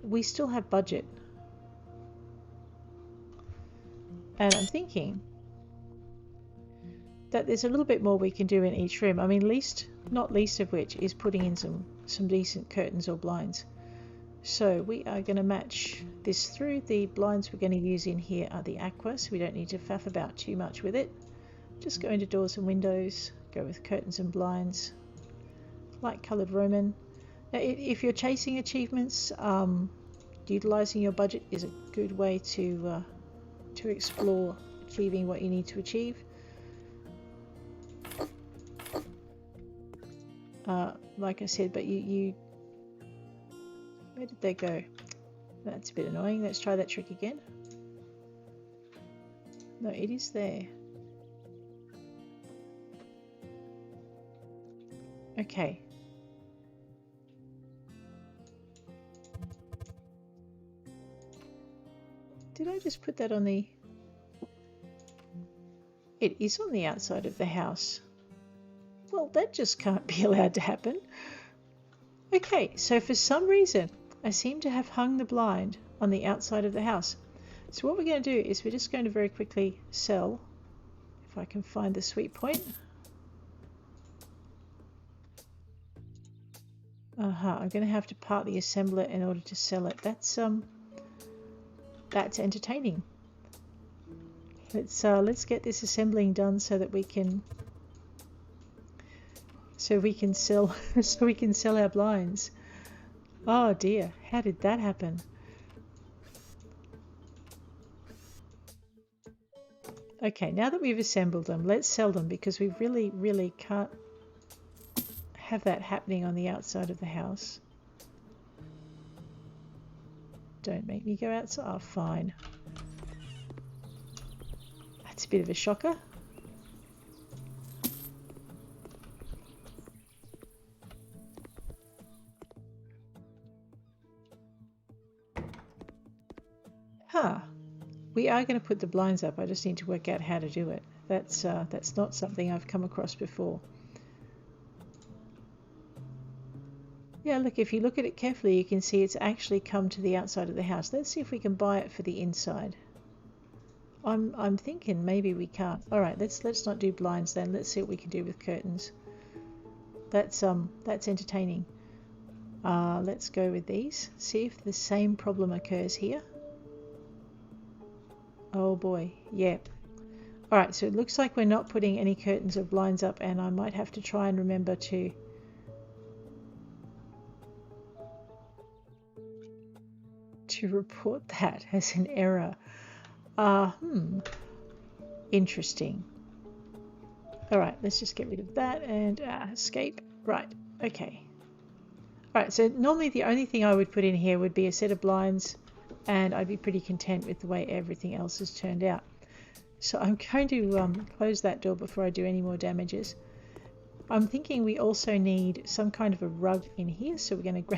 we still have budget. And I'm thinking that there's a little bit more we can do in each room. I mean, not least of which is putting in some decent curtains or blinds. So we are going to match this through. The blinds we're going to use in here are the aqua, so we don't need to faff about too much with it. Just go into doors and windows, go with curtains and blinds, light coloured Roman. Now, if you're chasing achievements, utilising your budget is a good way to explore achieving what you need to achieve. Like I said, but you where did they go? That's a bit annoying. Let's try that trick again. No, it is there. Okay. Did I just put that on the... It is on the outside of the house. Well, that just can't be allowed to happen. Okay, so for some reason, I seem to have hung the blind on the outside of the house. So what we're going to do is we're just going to very quickly sell, if I can find the sweet point. I'm going to have to partly assemble it in order to sell it. That's entertaining. Let's get this assembling done so that we can sell our blinds. Oh dear, how did that happen? Okay, now that we've assembled them, let's sell them, because we really can't have that happening on the outside of the house. Don't make me go outside. Oh, fine. That's a bit of a shocker. We are going to put the blinds up. I just need to work out how to do it. That's not something I've come across before. Yeah, look, if you look at it carefully, you can see it's actually come to the outside of the house. Let's see if we can buy it for the inside. I'm thinking maybe we can't. All right, let's not do blinds then. Let's see what we can do with curtains. That's entertaining. Let's go with these. See if the same problem occurs here. Oh boy, yep. All right, so it looks like we're not putting any curtains or blinds up, and I might have to try and remember to report that as an error. Interesting. All right, let's just get rid of that and escape. Right, okay. All right, so normally the only thing I would put in here would be a set of blinds, and I'd be pretty content with the way everything else has turned out. So I'm going to close that door before I do any more damages. I'm thinking we also need some kind of a rug in here, so we're going to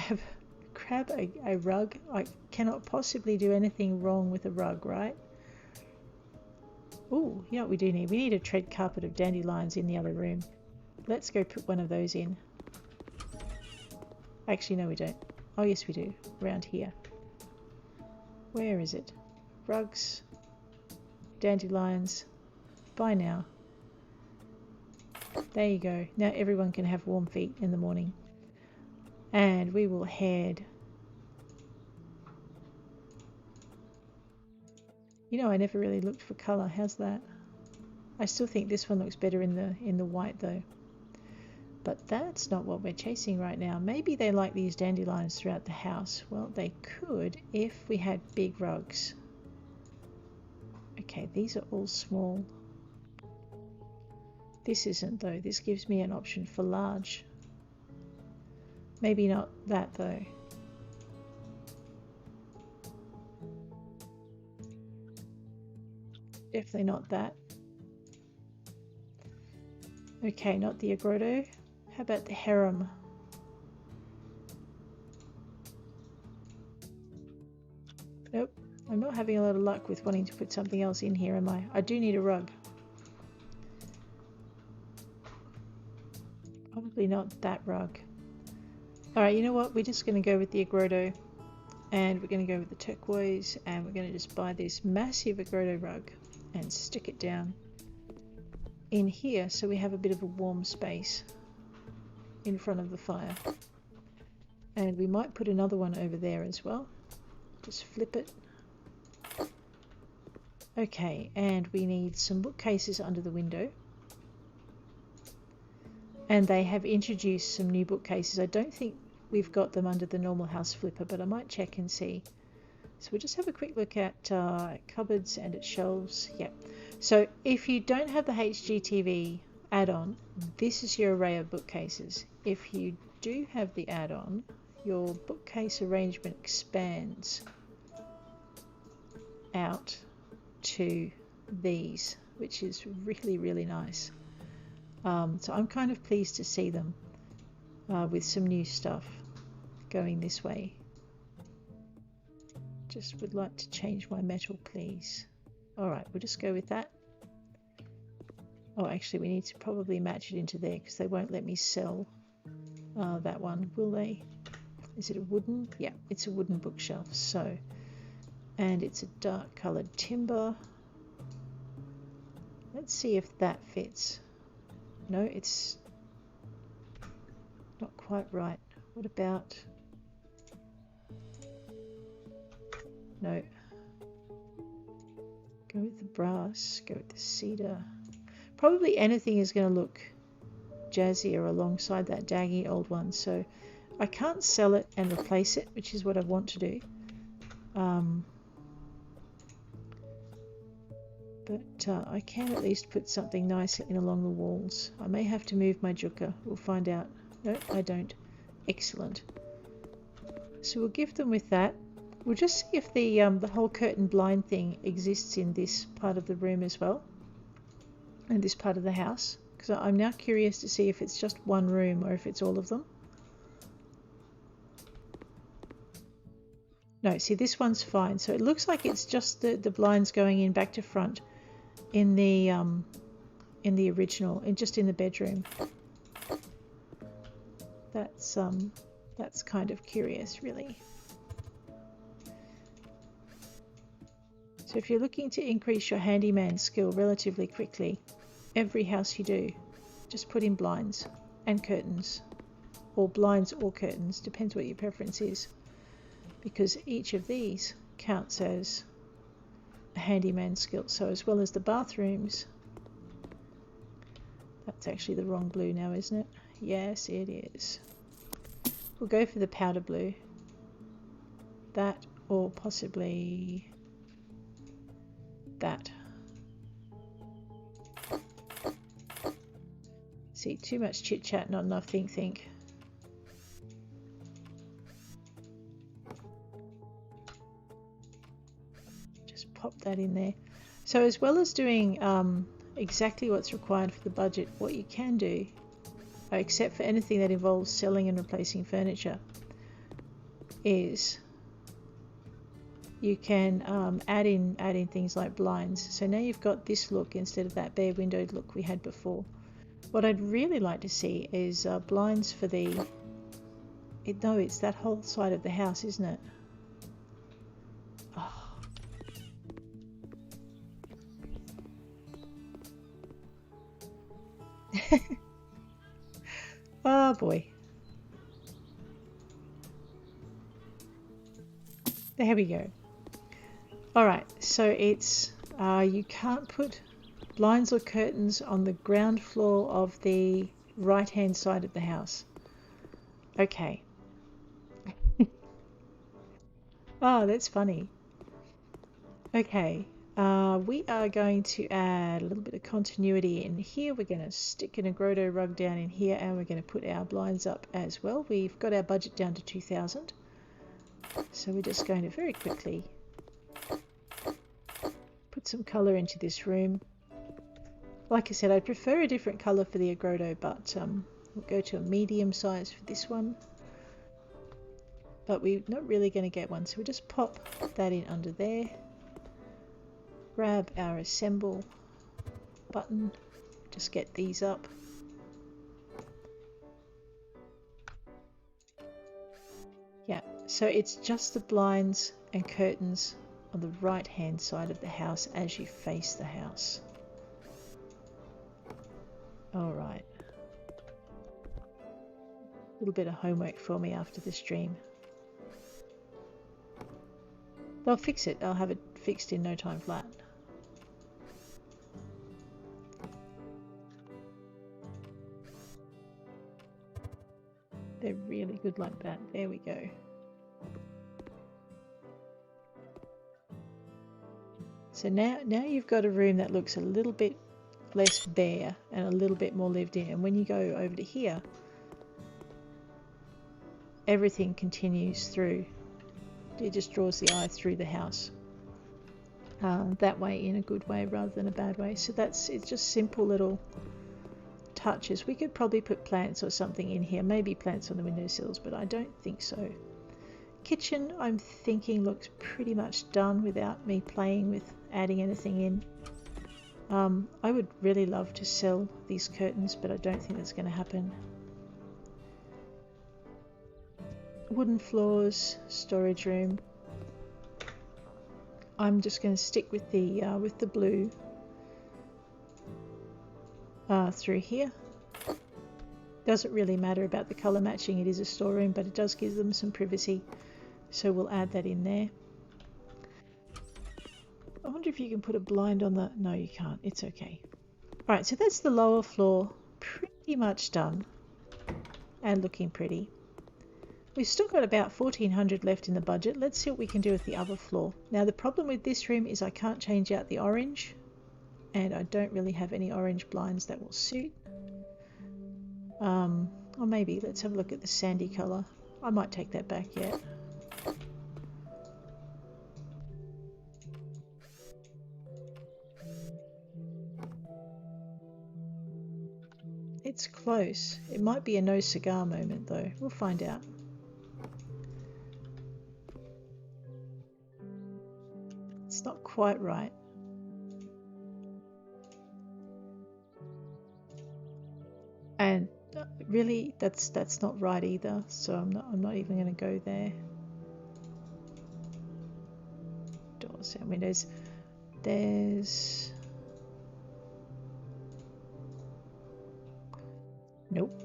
grab a rug. I cannot possibly do anything wrong with a rug, right? Oh, you know what we do need? We need a tread carpet of dandelions in the other room. Let's go put one of those in. Actually, no we don't. Oh yes we do, around here. Where is it? Rugs, dandelions, buy now. There you go. Now everyone can have warm feet in the morning. And we will head... You know, I never really looked for colour. How's that? I still think this one looks better in the white though. But that's not what we're chasing right now. Maybe they like these dandelions throughout the house. Well, they could if we had big rugs. Okay, these are all small. This isn't though. This gives me an option for large. Maybe not that though. Definitely not that. Okay, not the grotto. How about the harem? Nope, I'm not having a lot of luck with wanting to put something else in here, am I? I do need a rug. Probably not that rug. Alright, you know what? We're just going to go with the Agrodo, and we're going to go with the turquoise, and we're going to just buy this massive Agrodo rug and stick it down in here so we have a bit of a warm space in front of the fire. And we might put another one over there as well. Just flip it. Okay, and we need some bookcases under the window. And they have introduced some new bookcases. I don't think we've got them under the normal house flipper, but I might check and see. So we'll just have a quick look at cupboards and at shelves. Yep. So if you don't have the HGTV add-on, this is your array of bookcases. If you do have the add-on, your bookcase arrangement expands out to these, which is really, really nice. So I'm kind of pleased to see them with some new stuff going this way. Just would like to change my metal, please. Alright, we'll just go with that. Oh, actually we need to probably match it into there because they won't let me sell that one, will they? Is it a wooden? Yeah, it's a wooden bookshelf. So, and it's a dark coloured timber. Let's see if that fits. No, it's not quite right. What about... No. Go with the brass, go with the cedar. Probably anything is going to look jazzier alongside that daggy old one. So I can't sell it and replace it, which is what I want to do. But I can at least put something nice in along the walls. I may have to move my juka. We'll find out. No, I don't. Excellent. So we'll give them with that. We'll just see if the whole curtain blind thing exists in this part of the room as well, and this part of the house, because I'm now curious to see if it's just one room or if it's all of them. No, see, this one's fine. So it looks like it's just the blinds going in back to front in the original, and just in the bedroom. That's kind of curious, really. So if you're looking to increase your handyman skill relatively quickly, every house you do, just put in blinds and curtains, or blinds or curtains, depends what your preference is, because each of these counts as a handyman skill. So as well as the bathrooms, that's actually the wrong blue now, isn't it? Yes, it is. We'll go for the powder blue. That, or possibly that. See, too much chit chat, not enough think. Just pop that in there. So as well as doing exactly what's required for the budget, what you can do, except for anything that involves selling and replacing furniture, is you can add in things like blinds. So now you've got this look instead of that bare windowed look we had before. What I'd really like to see is blinds for the... No, it's that whole side of the house, isn't it? Oh. Oh boy. There we go. Alright, so it's you can't put blinds or curtains on the ground floor of the right hand side of the house. Okay. Oh, that's funny. Okay, we are going to add a little bit of continuity in here. We're going to stick an Agrodo rug down in here, and we're going to put our blinds up as well. We've got our budget down to 2,000. So we're just going to very quickly put some colour into this room. Like I said, I prefer a different colour for the Agrodo, but we'll go to a medium size for this one. But we're not really going to get one, so we'll just pop that in under there. Grab our assemble button, just get these up. So it's just the blinds and curtains on the right hand side of the house as you face the house. Alright. A little bit of homework for me after the stream. They'll fix it. I'll have it fixed in no time flat. They're really good like that. There we go. So now you've got a room that looks a little bit less bare and a little bit more lived in. And when you go over to here, everything continues through. It just draws the eye through the house. That way, in a good way rather than a bad way. So it's just simple little touches. We could probably put plants or something in here. Maybe plants on the windowsills, but I don't think so. Kitchen, I'm thinking, looks pretty much done without me playing with adding anything in. I would really love to sell these curtains, but I don't think that's going to happen. Wooden floors, storage room. I'm just going to stick with the blue through here. Doesn't really matter about the color matching. It is a storeroom, but it does give them some privacy. So we'll add that in there. I wonder if you can put a blind on the... No, you can't. It's okay. Alright, so that's the lower floor pretty much done and looking pretty. We've still got about $1,400 left in the budget. Let's see what we can do with the other floor. Now the problem with this room is I can't change out the orange, and I don't really have any orange blinds that will suit. Or maybe let's have a look at the sandy color. I might take that back yet. It's close. It might be a no cigar moment though. We'll find out. It's not quite right. And really, that's not right either. So I'm not even going to go there. Doors and windows. There's... Nope.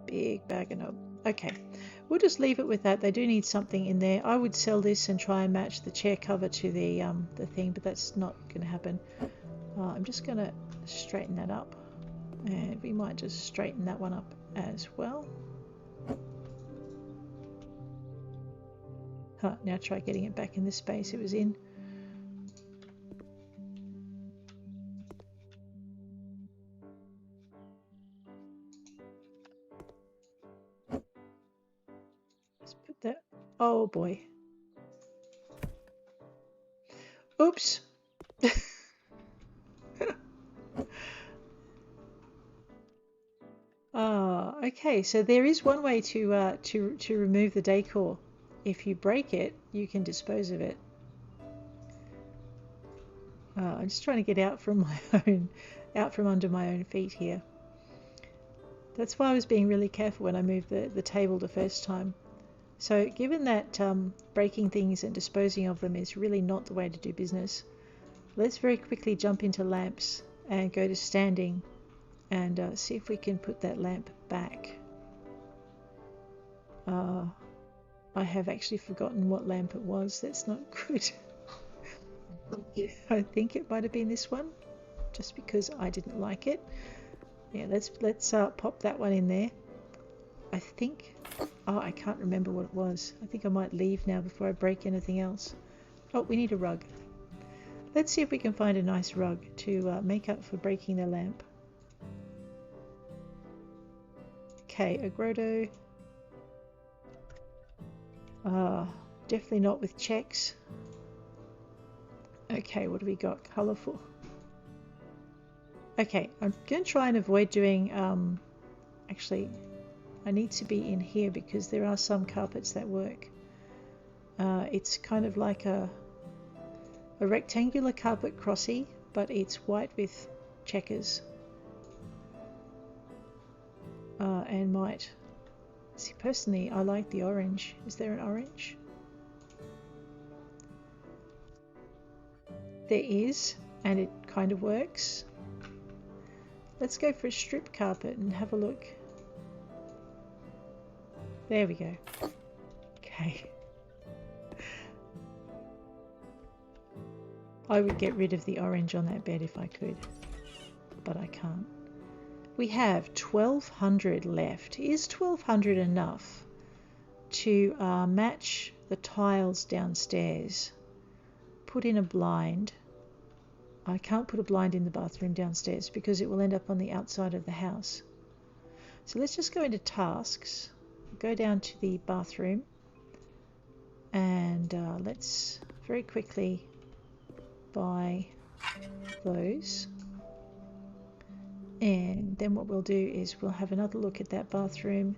Big bag of nope. Okay. We'll just leave it with that. They do need something in there. I would sell this and try and match the chair cover to the thing, but that's not going to happen. I'm just going to straighten that up, and we might just straighten that one up as well. Now try getting it back in the space it was in. That, oh boy. Oops. Okay, so there is one way to remove the decor. If you break it, you can dispose of it. I'm just trying to get out from under my own feet here. That's why I was being really careful when I moved the table the first time. So given that breaking things and disposing of them is really not the way to do business, let's very quickly jump into lamps and go to standing and see if we can put that lamp back. I have actually forgotten what lamp it was. That's not good. I think it might have been this one, just because I didn't like it. Yeah, let's pop that one in there. I think... Oh, I can't remember what it was. I think I might leave now before I break anything else. Oh, we need a rug. Let's see if we can find a nice rug to make up for breaking the lamp. Okay, a grotto. Definitely not with checks. Okay, what do we got? Colourful. Okay, I'm going to try and avoid doing... actually... I need to be in here because there are some carpets that work. It's kind of like a rectangular carpet crossy, but it's white with checkers. And might See, personally, I like the orange. Is there an orange? There is, and it kind of works. Let's go for a strip carpet and have a look. There we go. Okay. I would get rid of the orange on that bed if I could, but I can't. We have 1,200 left. Is 1,200 enough to match the tiles downstairs? Put in a blind. I can't put a blind in the bathroom downstairs because it will end up on the outside of the house. So let's just go into tasks, go down to the bathroom, and let's very quickly buy those. And then what we'll do is we'll have another look at that bathroom.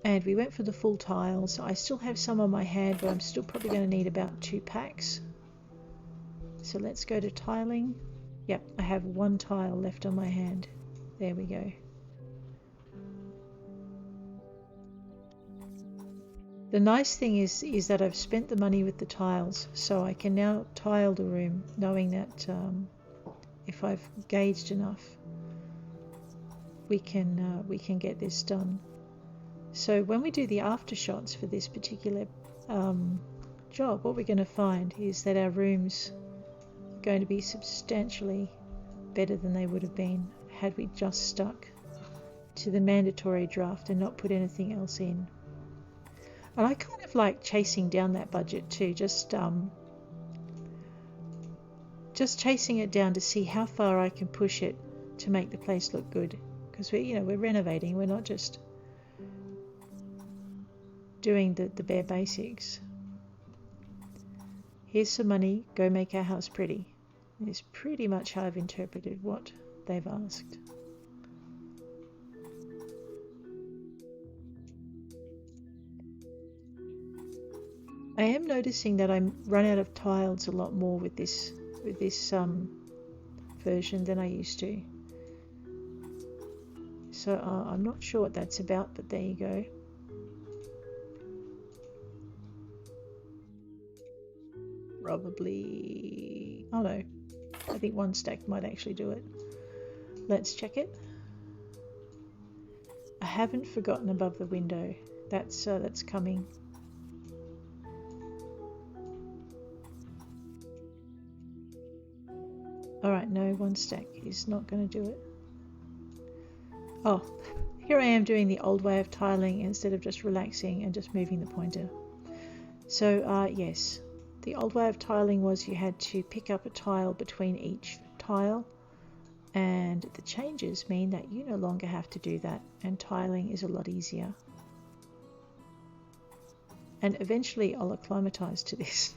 And we went for the full tiles. I still have some on my hand, but I'm still probably going to need about 2 packs. So let's go to tiling. Yep, I have 1 tile left on my hand. There we go. The nice thing is that I've spent the money with the tiles, so I can now tile the room, knowing that if I've gauged enough, we can get this done. So when we do the after shots for this particular job, what we're going to find is that our rooms are going to be substantially better than they would have been had we just stuck to the mandatory draft and not put anything else in. And I kind of like chasing down that budget too, just chasing it down to see how far I can push it to make the place look good. Because we're renovating, we're not just doing the bare basics. Here's some money, go make our house pretty. Is pretty much how I've interpreted what they've asked. I am noticing that I run out of tiles a lot more with this version than I used to. So I'm not sure what that's about, but there you go. Probably, oh no, I think 1 stack might actually do it. Let's check it. I haven't forgotten above the window. That's coming. Alright, no, 1 stack is not going to do it. Oh, here I am doing the old way of tiling instead of just relaxing and just moving the pointer. So, yes, the old way of tiling was you had to pick up a tile between each tile, and the changes mean that you no longer have to do that, and tiling is a lot easier. And eventually I'll acclimatise to this.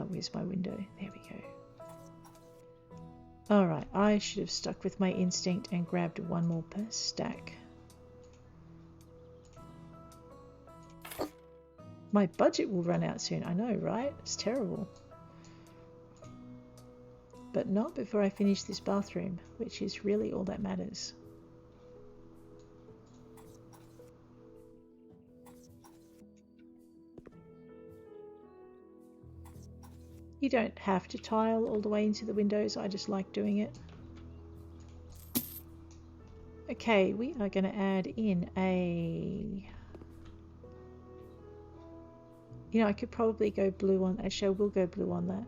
Where's my window? There we go. Alright, I should have stuck with my instinct and grabbed 1 more per stack. My budget will run out soon. I know, right? It's terrible. But not before I finish this bathroom, which is really all that matters. You don't have to tile all the way into the windows, I just like doing it. Okay, we are going to add in a... You know, I could probably go blue on... Actually, I will go blue on that.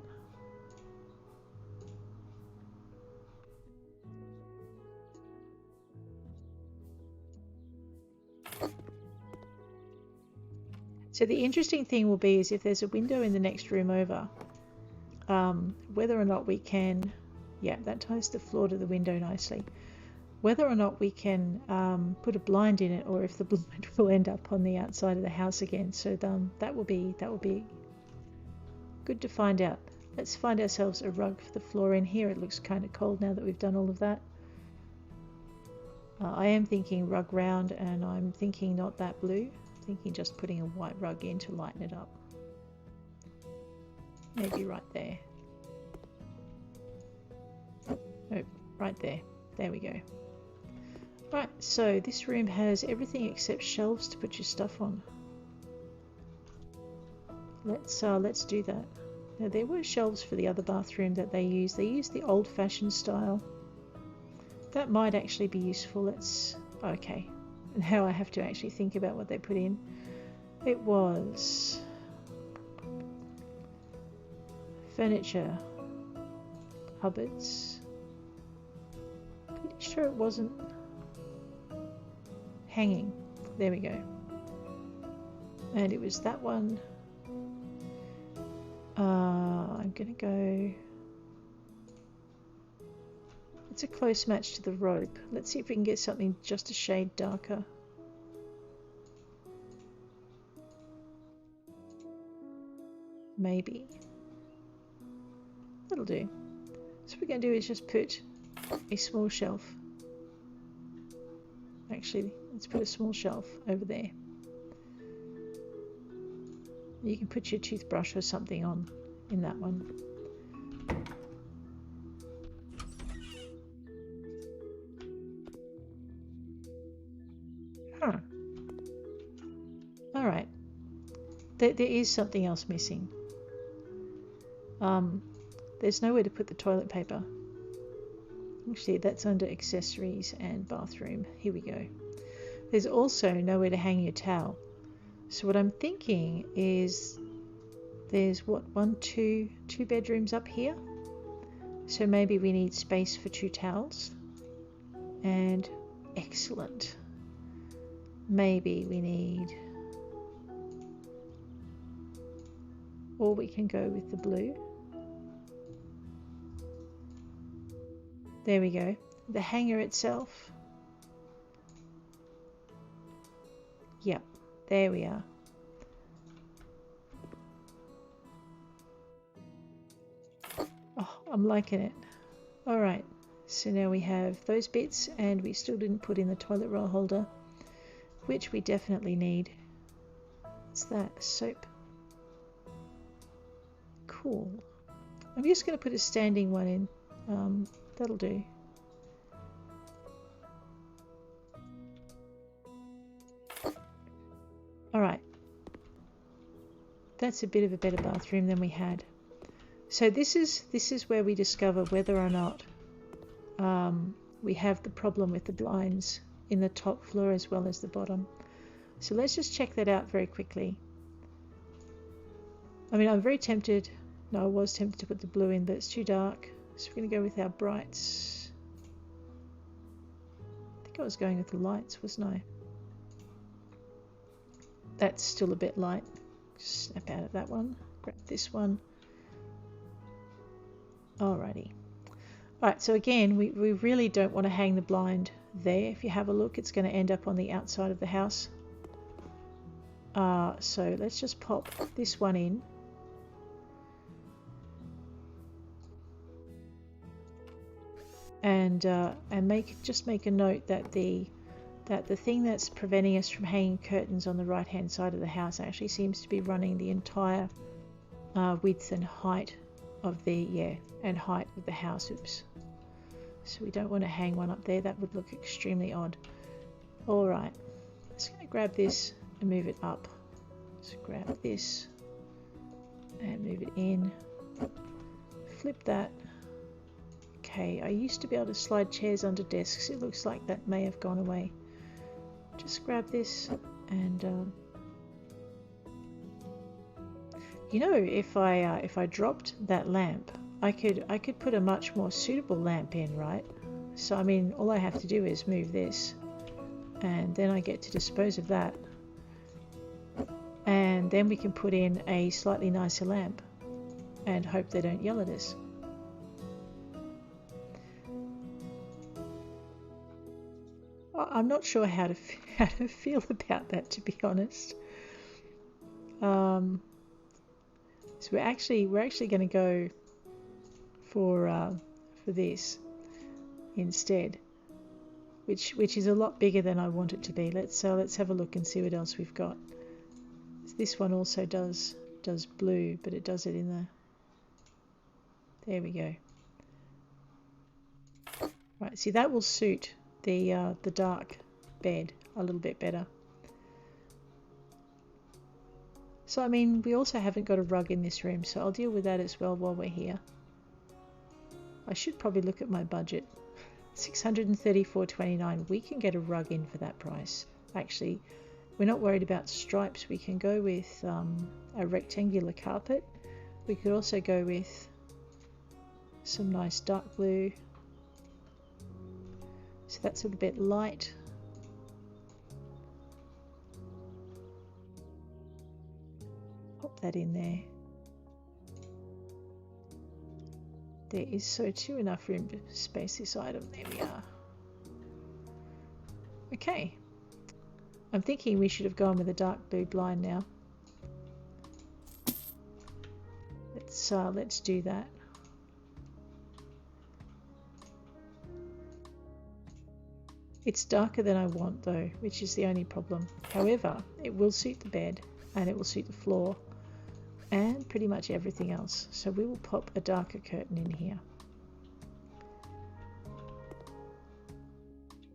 So the interesting thing will be is if there's a window in the next room over, whether or not we can, yeah, that ties the floor to the window nicely. Whether or not we can put a blind in it, or if the blind will end up on the outside of the house again. So that will be good to find out. Let's find ourselves a rug for the floor in here. It looks kind of cold now that we've done all of that. I am thinking rug round, and I'm thinking not that blue. I'm thinking just putting a white rug in to lighten it up. Maybe right there. Oh, right there. There we go. Right, so this room has everything except shelves to put your stuff on. Let's do that. Now there were shelves for the other bathroom that they used. They used the old-fashioned style. That might actually be useful. Okay. Now I have to actually think about what they put in. It was furniture, cupboards. Pretty sure it wasn't hanging. There we go. And it was that one. I'm gonna go. It's a close match to the rope. Let's see if we can get something just a shade darker. Maybe. That'll do. So what we're going to do is just put a small shelf. Actually, let's put a small shelf over there. You can put your toothbrush or something on in that one. Huh. Alright. There is something else missing. There's nowhere to put the toilet paper. Actually, that's under accessories and bathroom. Here we go. There's also nowhere to hang your towel. So what I'm thinking is there's two bedrooms up here. So maybe we need space for 2 towels. And excellent. Maybe we need, or we can go with the blue. There we go. The hanger itself. Yep, there we are. Oh, I'm liking it. All right, so now we have those bits, and we still didn't put in the toilet roll holder, which we definitely need. What's that? Soap. Cool. I'm just going to put a standing one in. That'll do. Alright. That's a bit of a better bathroom than we had. So this is where we discover whether or not we have the problem with the blinds in the top floor as well as the bottom. So let's just check that out very quickly. I mean, I'm very tempted. No, I was tempted to put the blue in, but it's too dark. So we're going to go with our brights. I think I was going with the lights, wasn't I? That's still a bit light. Snap out of that one. Grab this one. Alrighty. Alright, so again, we really don't want to hang the blind there. If you have a look, it's going to end up on the outside of the house. So let's just pop this one in. And just make a note that the thing that's preventing us from hanging curtains on the right hand side of the house actually seems to be running the entire width and height of the height of the house. Oops. So we don't want to hang one up there. That would look extremely odd. All right, just going to grab this and move it up. So grab this and move it in. Flip that. Okay, I used to be able to slide chairs under desks. It looks like that may have gone away. Just grab this and you know, if I dropped that lamp, I could put a much more suitable lamp in, right? So I mean, all I have to do is move this, and then I get to dispose of that, and then we can put in a slightly nicer lamp and hope they don't yell at us. I'm not sure how to feel about that, to be honest. So we're actually going to go for this instead, which is a lot bigger than I want it to be. Let's have a look and see what else we've got. This one also does blue, but it does it in the. There we go. Right, see, that will suit the dark bed a little bit better. So, I mean, we also haven't got a rug in this room, so I'll deal with that as well while we're here. I should probably look at my budget. $634.29. We can get a rug in for that price. Actually, we're not worried about stripes. We can go with a rectangular carpet. We could also go with some nice dark blue. So that's a bit light. Pop that in there. There is so too enough room to space this item. There we are. Okay. I'm thinking we should have gone with a dark blue blind now. Let's do that. It's darker than I want though, which is the only problem. However, it will suit the bed and it will suit the floor and pretty much everything else. So we will pop a darker curtain in here.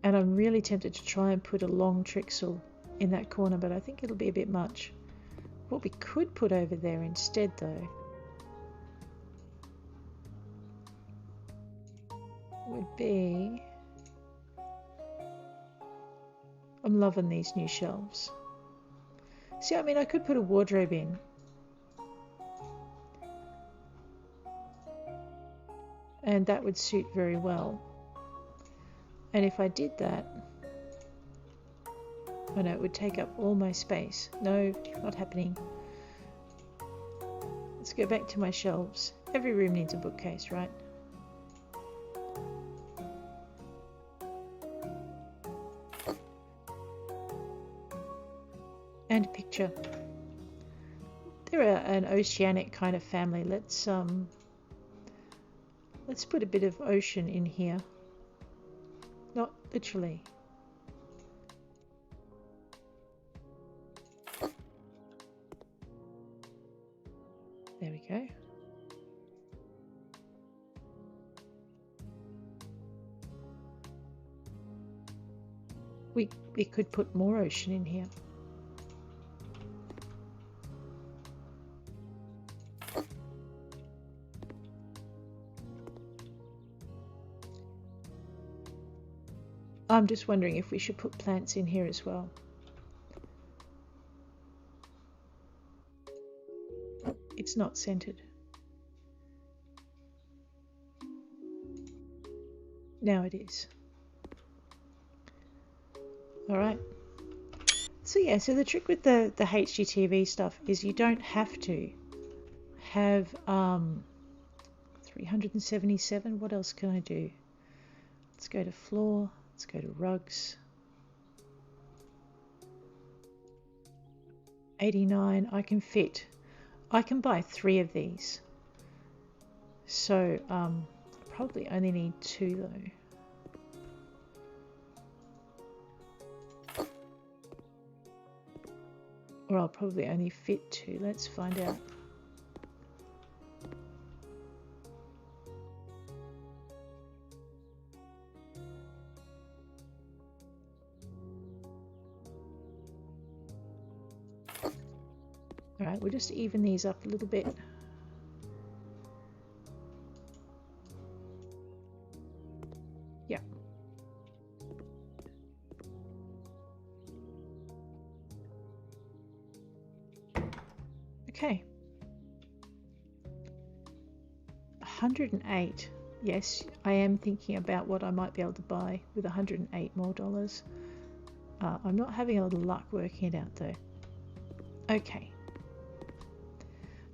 And I'm really tempted to try and put a long trixel in that corner, but I think it'll be a bit much. What we could put over there instead though would be, I'm loving these new shelves. See, I mean, I could put a wardrobe in. And that would suit very well. And if I did that, oh no, it would take up all my space. No, not happening. Let's go back to my shelves. Every room needs a bookcase, right? And a picture. They're an oceanic kind of family. Let's put a bit of ocean in here. Not literally. There we go. We could put more ocean in here. I'm just wondering if we should put plants in here as well. It's not centered. Now it is. All right. So yeah, so the trick with the HGTV stuff is you don't have to have 377. What else can I do? Let's go to floor. Let's go to rugs. 89. I can buy 3 of these. So I probably only need 2 though. Or I'll probably only fit 2. Let's find out. Alright, we'll just even these up a little bit. Yeah. Okay. 108. Yes, I am thinking about what I might be able to buy with $108 more. I'm not having a lot of luck working it out though. Okay.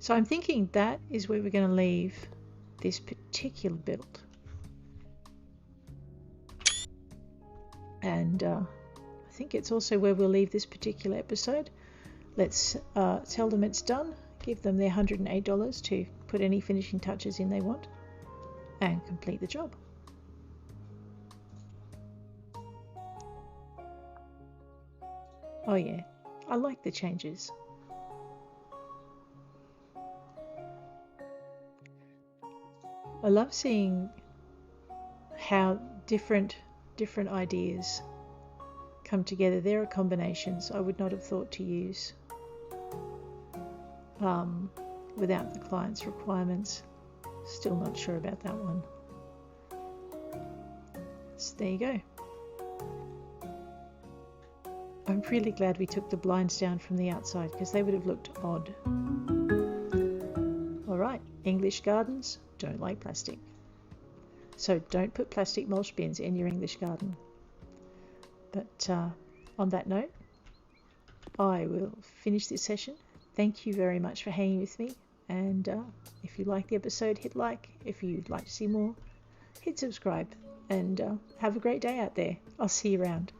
So I'm thinking that is where we're going to leave this particular build. And I think it's also where we'll leave this particular episode. Let's tell them it's done, give them their $108 to put any finishing touches in they want, and complete the job. Oh yeah, I like the changes. I love seeing how different ideas come together. There are combinations I would not have thought to use without the client's requirements. Still not sure about that one. So there you go. I'm really glad we took the blinds down from the outside because they would have looked odd. Alright, English gardens don't like plastic. So don't put plastic mulch bins in your English garden. But on that note, I will finish this session. Thank you very much for hanging with me. And if you like the episode, hit like. If you'd like to see more, hit subscribe. And have a great day out there. I'll see you around.